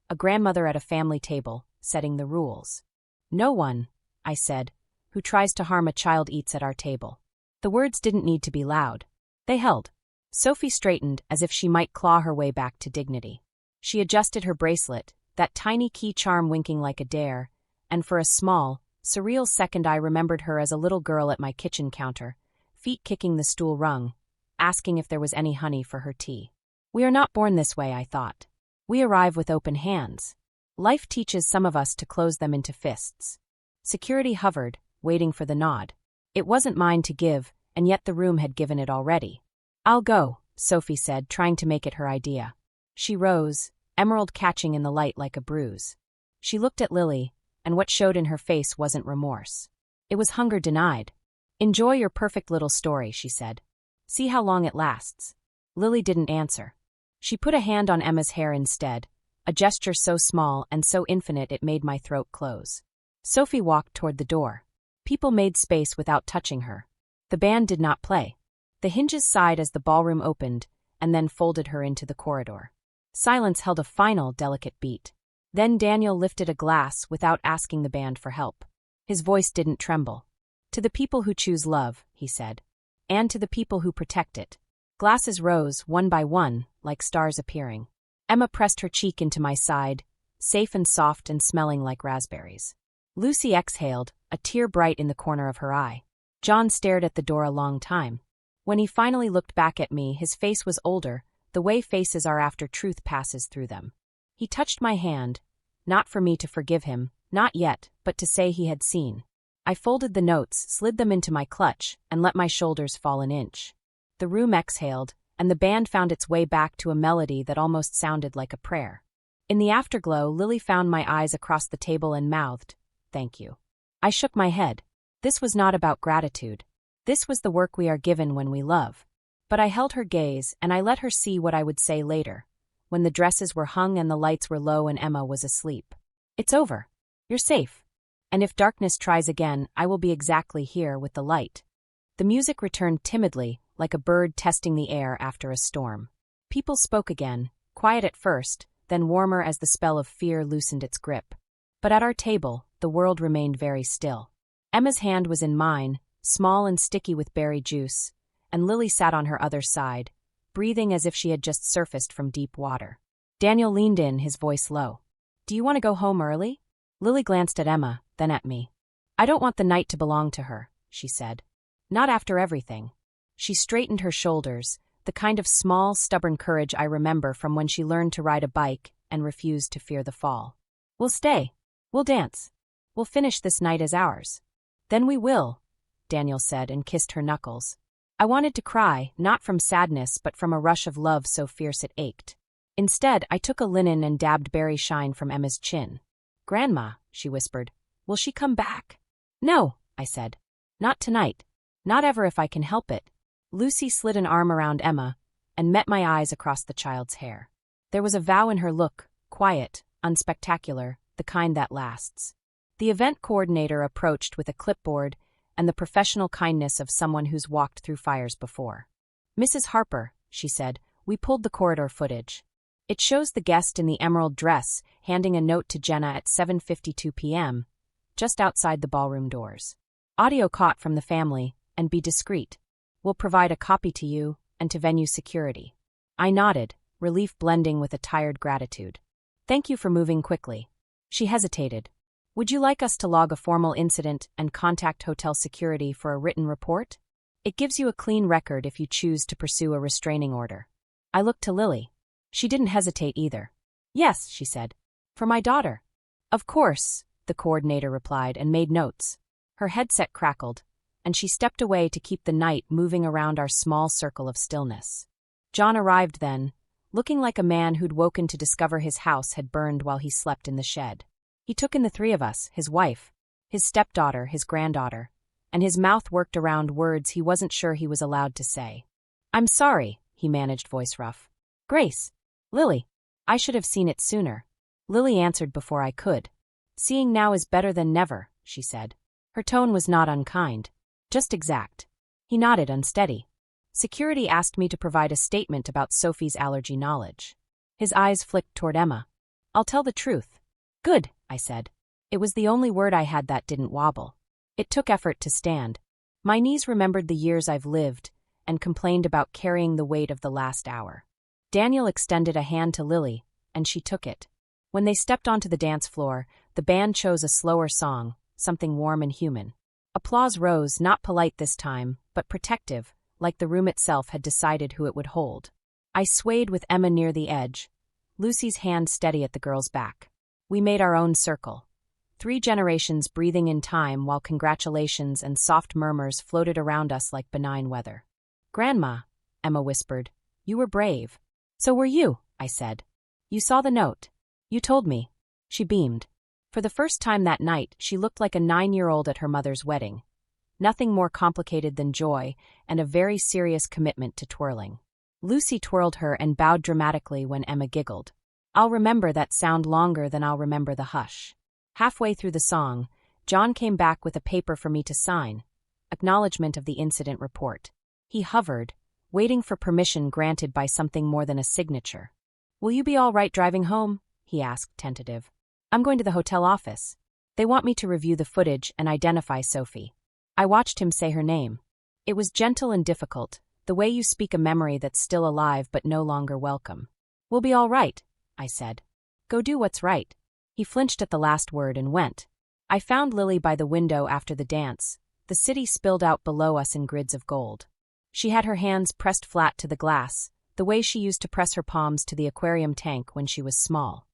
A grandmother at a family table, setting the rules. No one, I said, who tries to harm a child eats at our table. The words didn't need to be loud. They held. Sophie straightened as if she might claw her way back to dignity. She adjusted her bracelet, that tiny key charm winking like a dare, and for a small, surreal second I remembered her as a little girl at my kitchen counter, feet kicking the stool rung, asking if there was any honey for her tea. We are not born this way, I thought. We arrive with open hands. Life teaches some of us to close them into fists. Security hovered, waiting for the nod. It wasn't mine to give, and yet the room had given it already. "I'll go," Sophie said, trying to make it her idea. She rose, emerald catching in the light like a bruise. She looked at Lily, and what showed in her face wasn't remorse. It was hunger denied. "Enjoy your perfect little story," she said. "See how long it lasts." Lily didn't answer. She put a hand on Emma's hair instead, a gesture so small and so infinite it made my throat close. Sophie walked toward the door. People made space without touching her. The band did not play. The hinges sighed as the ballroom opened, and then folded her into the corridor. Silence held a final, delicate beat. Then Daniel lifted a glass without asking the band for help. His voice didn't tremble. "To the people who choose love," he said. "And to the people who protect it." Glasses rose, one by one, like stars appearing. Emma pressed her cheek into my side, safe and soft and smelling like raspberries. Lucy exhaled, a tear bright in the corner of her eye. John stared at the door a long time. When he finally looked back at me, his face was older, the way faces are after truth passes through them. He touched my hand, not for me to forgive him, not yet, but to say he had seen. I folded the notes, slid them into my clutch, and let my shoulders fall an inch. The room exhaled, and the band found its way back to a melody that almost sounded like a prayer. In the afterglow, Lily found my eyes across the table and mouthed, "Thank you." I shook my head. This was not about gratitude. This was the work we are given when we love. But I held her gaze, and I let her see what I would say later, when the dresses were hung and the lights were low and Emma was asleep. "It's over. You're safe. And if darkness tries again, I will be exactly here with the light." The music returned timidly, like a bird testing the air after a storm. People spoke again, quiet at first, then warmer as the spell of fear loosened its grip. But at our table, the world remained very still. Emma's hand was in mine, small and sticky with berry juice, and Lily sat on her other side, breathing as if she had just surfaced from deep water. Daniel leaned in, his voice low. "Do you want to go home early?" Lily glanced at Emma, then at me. "I don't want the night to belong to her," she said. "Not after everything." She straightened her shoulders, the kind of small, stubborn courage I remember from when she learned to ride a bike and refused to fear the fall. "We'll stay. We'll dance. We'll finish this night as ours." "Then we will," Daniel said and kissed her knuckles. I wanted to cry, not from sadness but from a rush of love so fierce it ached. Instead, I took a linen and dabbed berry shine from Emma's chin. "Grandma," she whispered, "will she come back?" "No," I said. "Not tonight. Not ever if I can help it." Lucy slid an arm around Emma and met my eyes across the child's hair. There was a vow in her look, quiet, unspectacular, the kind that lasts. The event coordinator approached with a clipboard and the professional kindness of someone who's walked through fires before. "Mrs. Harper," she said, "we pulled the corridor footage. It shows the guest in the emerald dress handing a note to Jenna at 7:52 p.m., just outside the ballroom doors. Audio caught from the family, and be discreet. We'll provide a copy to you and to venue security." I nodded, relief blending with a tired gratitude. "Thank you for moving quickly." She hesitated. "Would you like us to log a formal incident and contact hotel security for a written report? It gives you a clean record if you choose to pursue a restraining order." I looked to Lily. She didn't hesitate either. "Yes," she said. "For my daughter." "Of course," the coordinator replied and made notes. Her headset crackled, and she stepped away to keep the night moving around our small circle of stillness. John arrived then, looking like a man who'd woken to discover his house had burned while he slept in the shed. He took in the three of us, his wife, his stepdaughter, his granddaughter, and his mouth worked around words he wasn't sure he was allowed to say. "I'm sorry," he managed, voice rough. "Grace. Lily. I should have seen it sooner." Lily answered before I could. "Seeing now is better than never," she said. Her tone was not unkind, just exact. He nodded, unsteady. "Security asked me to provide a statement about Sophie's allergy knowledge." His eyes flicked toward Emma. "I'll tell the truth." "Good," I said. It was the only word I had that didn't wobble. It took effort to stand. My knees remembered the years I've lived and complained about carrying the weight of the last hour. Daniel extended a hand to Lily, and she took it. When they stepped onto the dance floor, the band chose a slower song, something warm and human. Applause rose, not polite this time, but protective, like the room itself had decided who it would hold. I swayed with Emma near the edge, Lucy's hand steady at the girl's back. We made our own circle. 3 generations breathing in time while congratulations and soft murmurs floated around us like benign weather. "Grandma," Emma whispered, "you were brave." "So were you," I said. "You saw the note. You told me." She beamed. For the first time that night, she looked like a 9-year-old at her mother's wedding. Nothing more complicated than joy and a very serious commitment to twirling. Lucy twirled her and bowed dramatically when Emma giggled. "I'll remember that sound longer than I'll remember the hush." Halfway through the song, John came back with a paper for me to sign, acknowledgement of the incident report. He hovered, waiting for permission granted by something more than a signature. "Will you be all right driving home?" he asked, tentative. "I'm going to the hotel office. They want me to review the footage and identify Sophie." I watched him say her name. It was gentle and difficult, the way you speak a memory that's still alive but no longer welcome. "We'll be all right," I said. "Go do what's right." He flinched at the last word and went. I found Lily by the window after the dance. The city spilled out below us in grids of gold. She had her hands pressed flat to the glass, the way she used to press her palms to the aquarium tank when she was small.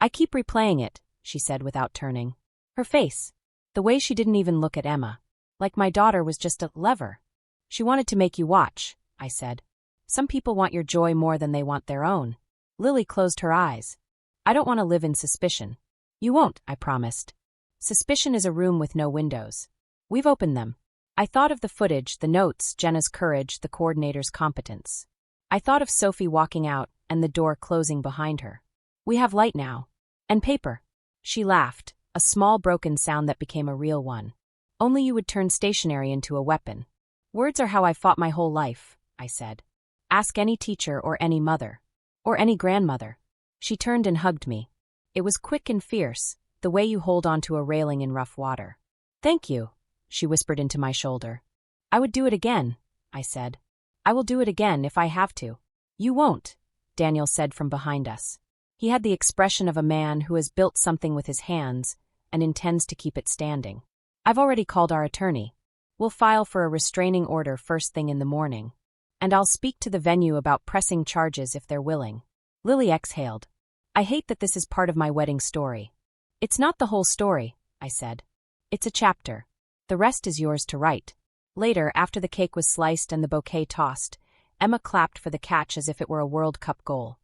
"I keep replaying it," she said without turning. Her face. The way she didn't even look at Emma. Like my daughter was just a lever. "She wanted to make you watch," I said. "Some people want your joy more than they want their own." Lily closed her eyes. "I don't want to live in suspicion." "You won't," I promised. "Suspicion is a room with no windows. We've opened them." I thought of the footage, the notes, Jenna's courage, the coordinator's competence. I thought of Sophie walking out and the door closing behind her. "We have light now. And paper." She laughed, a small broken sound that became a real one. "Only you would turn stationery into a weapon." "Words are how I fought my whole life," I said. "Ask any teacher or any mother. Or any grandmother." She turned and hugged me. It was quick and fierce, the way you hold onto a railing in rough water. "Thank you," she whispered into my shoulder. "I would do it again," I said. "I will do it again if I have to." "You won't," Daniel said from behind us. He had the expression of a man who has built something with his hands and intends to keep it standing. "I've already called our attorney. We'll file for a restraining order first thing in the morning. And I'll speak to the venue about pressing charges if they're willing." Lily exhaled. "I hate that this is part of my wedding story." "It's not the whole story," I said. "It's a chapter. The rest is yours to write." Later, after the cake was sliced and the bouquet tossed, Emma clapped for the catch as if it were a World Cup goal.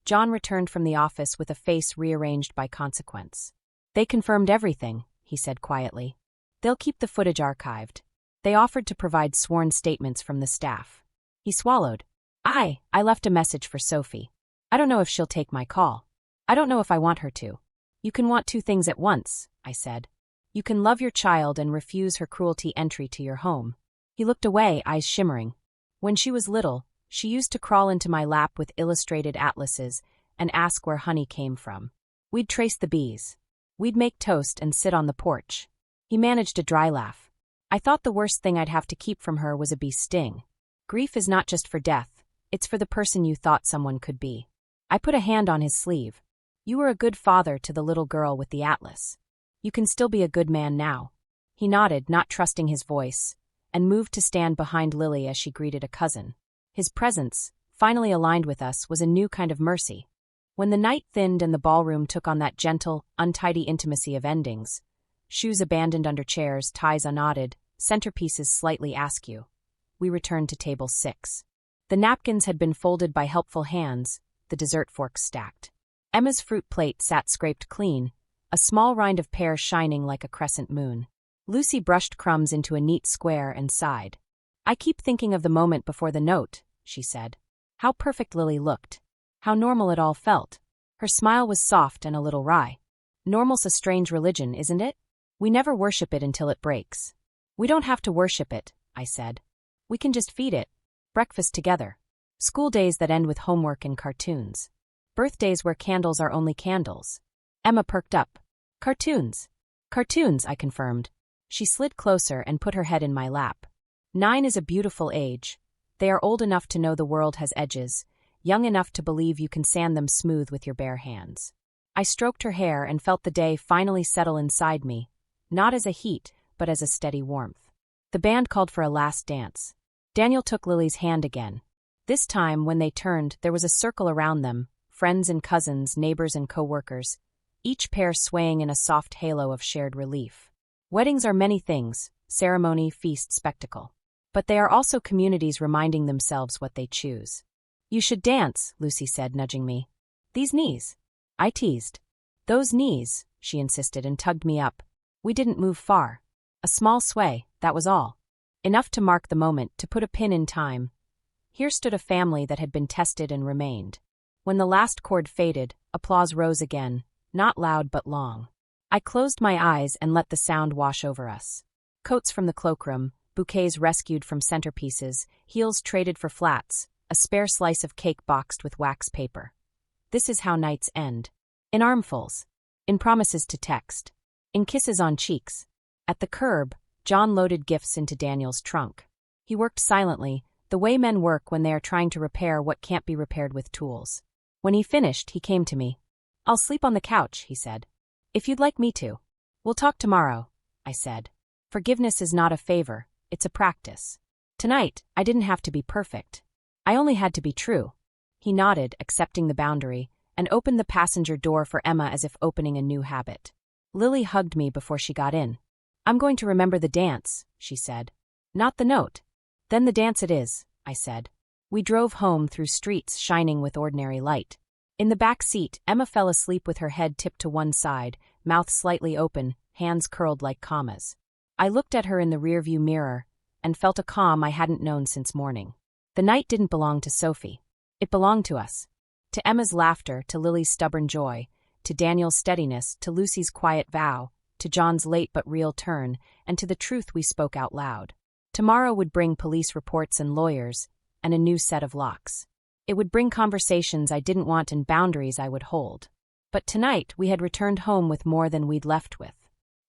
John returned from the office with a face rearranged by consequence. "They confirmed everything," he said quietly. "They'll keep the footage archived. They offered to provide sworn statements from the staff." He swallowed. I left a message for Sophie. I don't know if she'll take my call. I don't know if I want her to." "You can want 2 things at once," I said. "You can love your child and refuse her cruelty entry to your home." He looked away, eyes shimmering. "When she was little, she used to crawl into my lap with illustrated atlases and ask where honey came from. We'd trace the bees. We'd make toast and sit on the porch." He managed a dry laugh. "I thought the worst thing I'd have to keep from her was a bee sting. Grief is not just for death, it's for the person you thought someone could be." I put a hand on his sleeve. "You were a good father to the little girl with the atlas. You can still be a good man now." He nodded, not trusting his voice, and moved to stand behind Lily as she greeted a cousin. His presence, finally aligned with us, was a new kind of mercy. When the night thinned and the ballroom took on that gentle, untidy intimacy of endings, shoes abandoned under chairs, ties unknotted, centerpieces slightly askew, we returned to table 6. The napkins had been folded by helpful hands, the dessert forks stacked. Emma's fruit plate sat scraped clean, a small rind of pear shining like a crescent moon. Lucy brushed crumbs into a neat square and sighed. "I keep thinking of the moment before the note," she said. "How perfect Lily looked. How normal it all felt. Her smile was soft and a little wry. Normal's a strange religion, isn't it? We never worship it until it breaks." "We don't have to worship it," I said. "We can just feed it. Breakfast together. School days that end with homework and cartoons. Birthdays where candles are only candles." Emma perked up. "Cartoons." "Cartoons," I confirmed. She slid closer and put her head in my lap. 9 is a beautiful age. They are old enough to know the world has edges, young enough to believe you can sand them smooth with your bare hands. I stroked her hair and felt the day finally settle inside me, not as a heat, but as a steady warmth. The band called for a last dance. Daniel took Lily's hand again. This time, when they turned, there was a circle around them, friends and cousins, neighbors and co-workers. each pair swaying in a soft halo of shared relief. Weddings are many things: ceremony, feast, spectacle. But they are also communities reminding themselves what they choose. "You should dance," Lucy said, nudging me. "These knees." I teased. "Those knees," she insisted and tugged me up. We didn't move far. A small sway, that was all. Enough to mark the moment, to put a pin in time. Here stood a family that had been tested and remained. When the last chord faded, applause rose again, not loud but long. I closed my eyes and let the sound wash over us. Coats from the cloakroom, bouquets rescued from centerpieces, heels traded for flats, a spare slice of cake boxed with wax paper. This is how nights end. In armfuls. In promises to text. In kisses on cheeks. At the curb, John loaded gifts into Daniel's trunk. He worked silently, the way men work when they are trying to repair what can't be repaired with tools. When he finished, he came to me. "I'll sleep on the couch," he said. "If you'd like me to." "We'll talk tomorrow," I said. Forgiveness is not a favor, it's a practice. Tonight, I didn't have to be perfect. I only had to be true. He nodded, accepting the boundary, and opened the passenger door for Emma as if opening a new habit. Lily hugged me before she got in. "I'm going to remember the dance," she said. "Not the note." "Then the dance it is," I said. We drove home through streets shining with ordinary light. In the back seat, Emma fell asleep with her head tipped to one side, mouth slightly open, hands curled like commas. I looked at her in the rearview mirror and felt a calm I hadn't known since morning. The night didn't belong to Sophie. It belonged to us. To Emma's laughter, to Lily's stubborn joy, to Daniel's steadiness, to Lucy's quiet vow, to John's late but real turn, and to the truth we spoke out loud. Tomorrow would bring police reports and lawyers, and a new set of locks. It would bring conversations I didn't want and boundaries I would hold. But tonight we had returned home with more than we'd left with.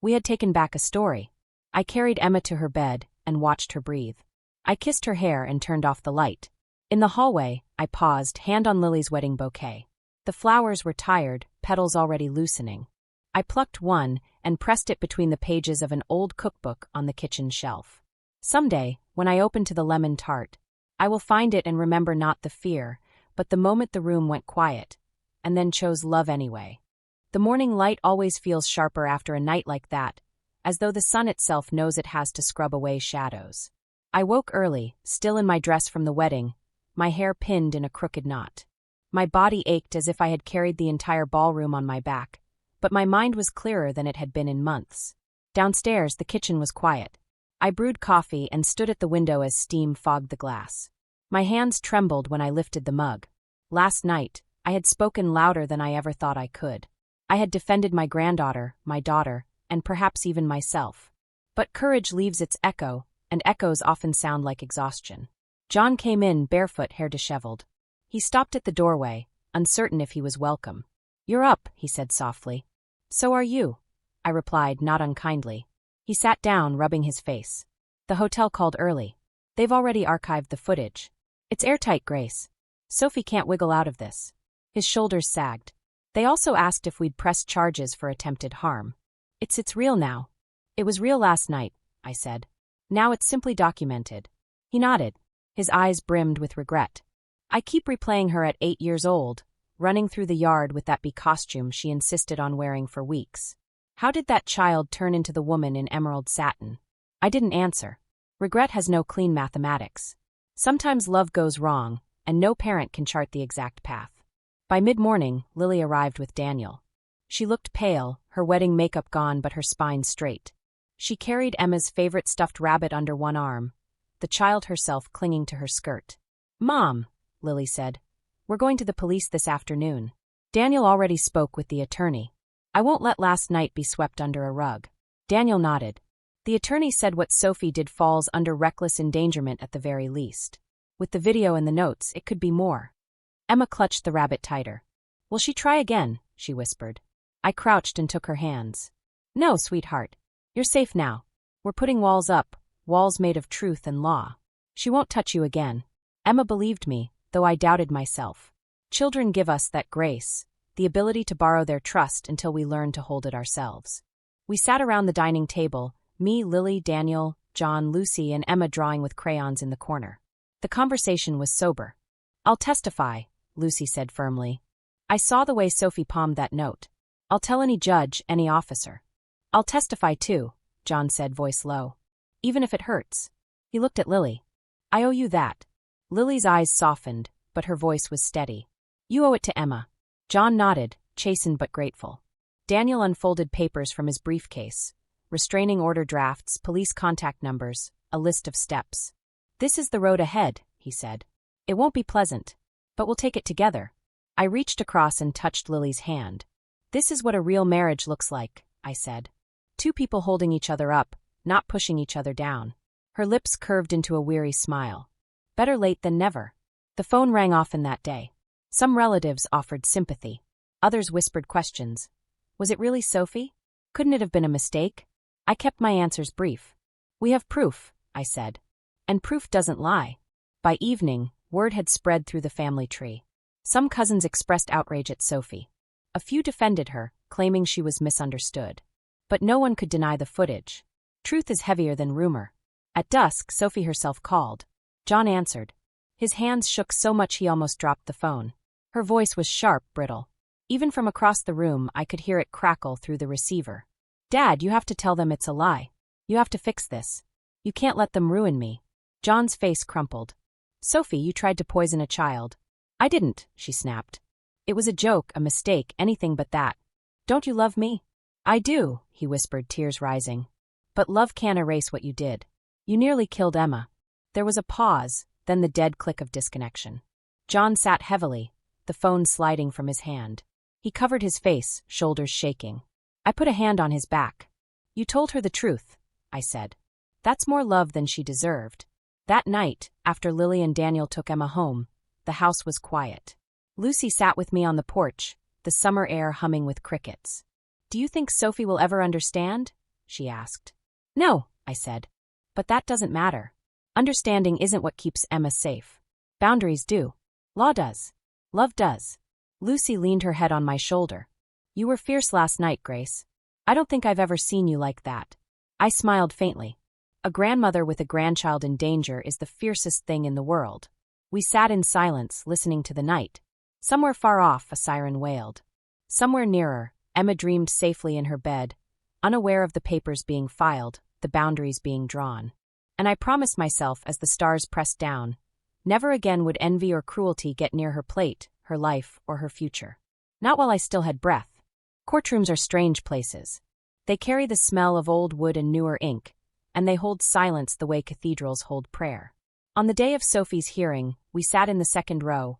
We had taken back a story. I carried Emma to her bed and watched her breathe. I kissed her hair and turned off the light. In the hallway, I paused, hand on Lily's wedding bouquet. The flowers were tired, petals already loosening. I plucked one and pressed it between the pages of an old cookbook on the kitchen shelf. Someday, when I open to the lemon tart, I will find it and remember not the fear, but the moment the room went quiet, and then chose love anyway. The morning light always feels sharper after a night like that, as though the sun itself knows it has to scrub away shadows. I woke early, still in my dress from the wedding, my hair pinned in a crooked knot. My body ached as if I had carried the entire ballroom on my back, but my mind was clearer than it had been in months. Downstairs, the kitchen was quiet. I brewed coffee and stood at the window as steam fogged the glass. My hands trembled when I lifted the mug. Last night, I had spoken louder than I ever thought I could. I had defended my granddaughter, my daughter, and perhaps even myself. But courage leaves its echo, and echoes often sound like exhaustion. John came in, barefoot, hair disheveled. He stopped at the doorway, uncertain if he was welcome. "You're up," he said softly. "So are you," I replied, not unkindly. He sat down, rubbing his face. "The hotel called early. They've already archived the footage. It's airtight, Grace. Sophie can't wiggle out of this." His shoulders sagged. "They also asked if we'd press charges for attempted harm. It's real now." "It was real last night," I said. "Now it's simply documented." He nodded. His eyes brimmed with regret. "I keep replaying her at 8 years old, running through the yard with that bee costume she insisted on wearing for weeks. How did that child turn into the woman in emerald satin?" I didn't answer. Regret has no clean mathematics. Sometimes love goes wrong, and no parent can chart the exact path. By mid-morning, Lily arrived with Daniel. She looked pale, her wedding makeup gone but her spine straight. She carried Emma's favorite stuffed rabbit under one arm, the child herself clinging to her skirt. "Mom," Lily said, "we're going to the police this afternoon. Daniel already spoke with the attorney. I won't let last night be swept under a rug." Daniel nodded. "The attorney said what Sophie did falls under reckless endangerment at the very least. With the video and the notes, it could be more." Emma clutched the rabbit tighter. "Will she try again?" she whispered. I crouched and took her hands. "No, sweetheart. You're safe now. We're putting walls up, walls made of truth and law. She won't touch you again." Emma believed me, though I doubted myself. Children give us that grace, the ability to borrow their trust until we learn to hold it ourselves. We sat around the dining table, me, Lily, Daniel, John, Lucy, and Emma drawing with crayons in the corner. The conversation was sober. "I'll testify," Lucy said firmly. "I saw the way Sophie palmed that note. I'll tell any judge, any officer. I'll testify too, John said, voice low. Even if it hurts. He looked at Lily. I owe you that. Lily's eyes softened, but her voice was steady. You owe it to Emma. John nodded, chastened but grateful. Daniel unfolded papers from his briefcase. Restraining order drafts, police contact numbers, a list of steps. This is the road ahead, he said. It won't be pleasant, but we'll take it together. I reached across and touched Lily's hand. This is what a real marriage looks like, I said. Two people holding each other up, not pushing each other down. Her lips curved into a weary smile. Better late than never. The phone rang often that day. Some relatives offered sympathy. Others whispered questions. Was it really Sophie? Couldn't it have been a mistake? I kept my answers brief. We have proof, I said. And proof doesn't lie. By evening, word had spread through the family tree. Some cousins expressed outrage at Sophie. A few defended her, claiming she was misunderstood. But no one could deny the footage. Truth is heavier than rumor. At dusk, Sophie herself called. John answered. His hands shook so much he almost dropped the phone. Her voice was sharp, brittle. Even from across the room, I could hear it crackle through the receiver. Dad, you have to tell them it's a lie. You have to fix this. You can't let them ruin me. John's face crumpled. Sophie, you tried to poison a child. I didn't, she snapped. It was a joke, a mistake, anything but that. Don't you love me? I do, he whispered, tears rising. But love can't erase what you did. You nearly killed Emma. There was a pause, then the dead click of disconnection. John sat heavily, the phone sliding from his hand. He covered his face, shoulders shaking. I put a hand on his back. You told her the truth, I said. That's more love than she deserved. That night, after Lily and Daniel took Emma home, the house was quiet. Lucy sat with me on the porch, the summer air humming with crickets. Do you think Sophie will ever understand? She asked. No, I said. But that doesn't matter. Understanding isn't what keeps Emma safe. Boundaries do. Law does. Love does. Lucy leaned her head on my shoulder. You were fierce last night, Grace. I don't think I've ever seen you like that. I smiled faintly. A grandmother with a grandchild in danger is the fiercest thing in the world. We sat in silence, listening to the night. Somewhere far off, a siren wailed. Somewhere nearer, Emma dreamed safely in her bed, unaware of the papers being filed, the boundaries being drawn. And I promised myself as the stars pressed down, never again would envy or cruelty get near her plate, her life, or her future. Not while I still had breath. Courtrooms are strange places. They carry the smell of old wood and newer ink, and they hold silence the way cathedrals hold prayer. On the day of Sophie's hearing, we sat in the second row.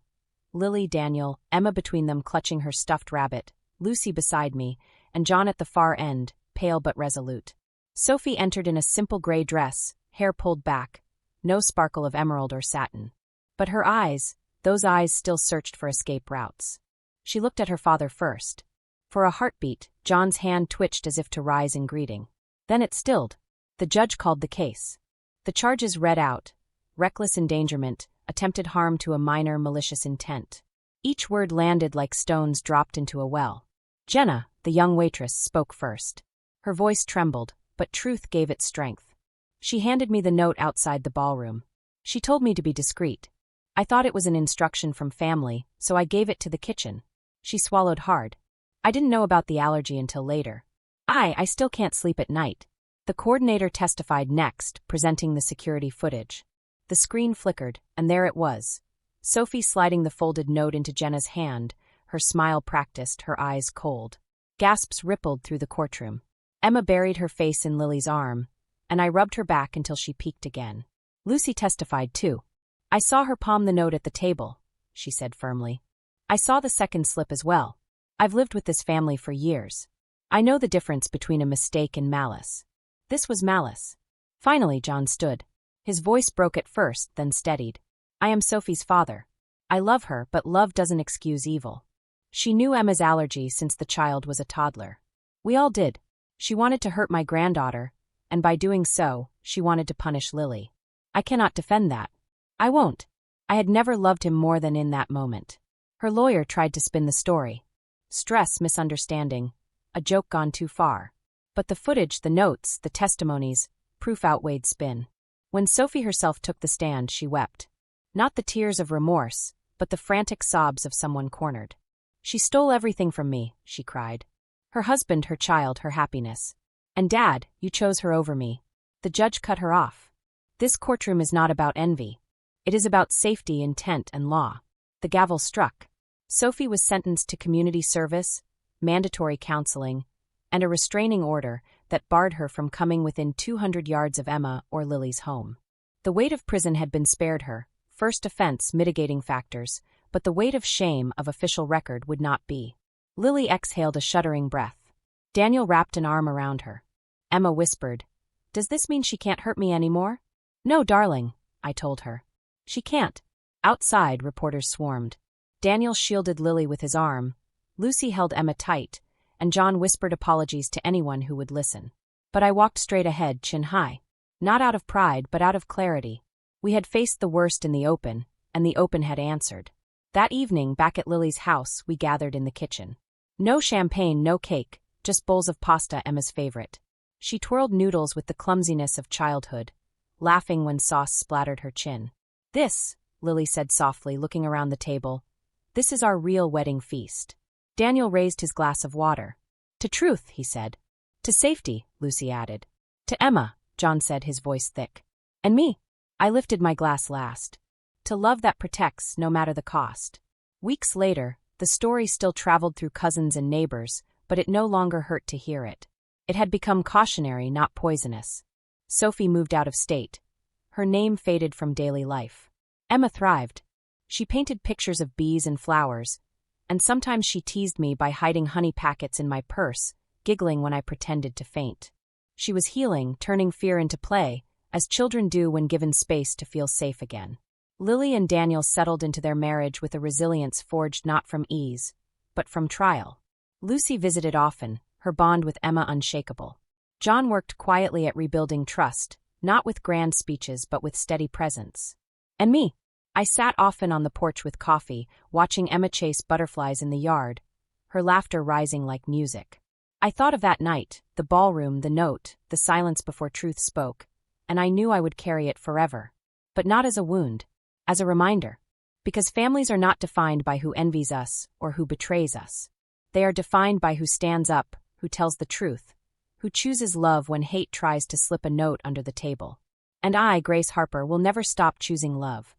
Lily, Daniel, Emma between them clutching her stuffed rabbit, Lucy beside me, and John at the far end, pale but resolute. Sophie entered in a simple gray dress, hair pulled back, no sparkle of emerald or satin. But her eyes, those eyes still searched for escape routes. She looked at her father first. For a heartbeat, John's hand twitched as if to rise in greeting. Then it stilled. The judge called the case. The charges read out: reckless endangerment, attempted harm to a minor, malicious intent. Each word landed like stones dropped into a well. Jenna, the young waitress, spoke first. Her voice trembled, but truth gave it strength. She handed me the note outside the ballroom. She told me to be discreet. I thought it was an instruction from family, so I gave it to the kitchen. She swallowed hard. I didn't know about the allergy until later. I still can't sleep at night. The coordinator testified next, presenting the security footage. The screen flickered, and there it was. Sophie sliding the folded note into Jenna's hand, her smile practiced, her eyes cold. Gasps rippled through the courtroom. Emma buried her face in Lily's arm, and I rubbed her back until she peeked again. Lucy testified too. I saw her palm the note at the table, she said firmly. I saw the second slip as well. I've lived with this family for years. I know the difference between a mistake and malice. This was malice. Finally, John stood. His voice broke at first, then steadied. I am Sophie's father. I love her, but love doesn't excuse evil. She knew Emma's allergy since the child was a toddler. We all did. She wanted to hurt my granddaughter, and by doing so, she wanted to punish Lily. I cannot defend that. I won't. I had never loved him more than in that moment. Her lawyer tried to spin the story. Stress, misunderstanding, a joke gone too far. But the footage, the notes, the testimonies, proof outweighed spin. When Sophie herself took the stand, she wept. Not the tears of remorse, but the frantic sobs of someone cornered. She stole everything from me, she cried. Her husband, her child, her happiness. And Dad, you chose her over me. The judge cut her off. This courtroom is not about envy. It is about safety, intent, and law. The gavel struck. Sophie was sentenced to community service, mandatory counseling, and a restraining order that barred her from coming within 200 yards of Emma or Lily's home. The weight of prison had been spared her, first offense mitigating factors, but the weight of shame of official record would not be. Lily exhaled a shuddering breath. Daniel wrapped an arm around her. Emma whispered, "Does this mean she can't hurt me anymore?" "No, darling," I told her. "She can't." Outside, reporters swarmed. Daniel shielded Lily with his arm, Lucy held Emma tight, and John whispered apologies to anyone who would listen. But I walked straight ahead, chin high. Not out of pride, but out of clarity. We had faced the worst in the open, and the open had answered. That evening, back at Lily's house, we gathered in the kitchen. No champagne, no cake, just bowls of pasta, Emma's favorite. She twirled noodles with the clumsiness of childhood, laughing when sauce splattered her chin. "This," Lily said softly, looking around the table, "this is our real wedding feast." Daniel raised his glass of water. "To truth," he said. "To safety," Lucy added. "To Emma," John said, his voice thick. "And me?" I lifted my glass last. "To love that protects, no matter the cost." Weeks later, the story still traveled through cousins and neighbors, but it no longer hurt to hear it. It had become cautionary, not poisonous. Sophie moved out of state. Her name faded from daily life. Emma thrived. She painted pictures of bees and flowers, and sometimes she teased me by hiding honey packets in my purse, giggling when I pretended to faint. She was healing, turning fear into play, as children do when given space to feel safe again. Lily and Daniel settled into their marriage with a resilience forged not from ease, but from trial. Lucy visited often, her bond with Emma unshakable. John worked quietly at rebuilding trust, not with grand speeches but with steady presence. And me? I sat often on the porch with coffee, watching Emma chase butterflies in the yard, her laughter rising like music. I thought of that night, the ballroom, the note, the silence before truth spoke, and I knew I would carry it forever. But not as a wound, as a reminder. Because families are not defined by who envies us or who betrays us. They are defined by who stands up, who tells the truth, who chooses love when hate tries to slip a note under the table. And I, Grace Harper, will never stop choosing love.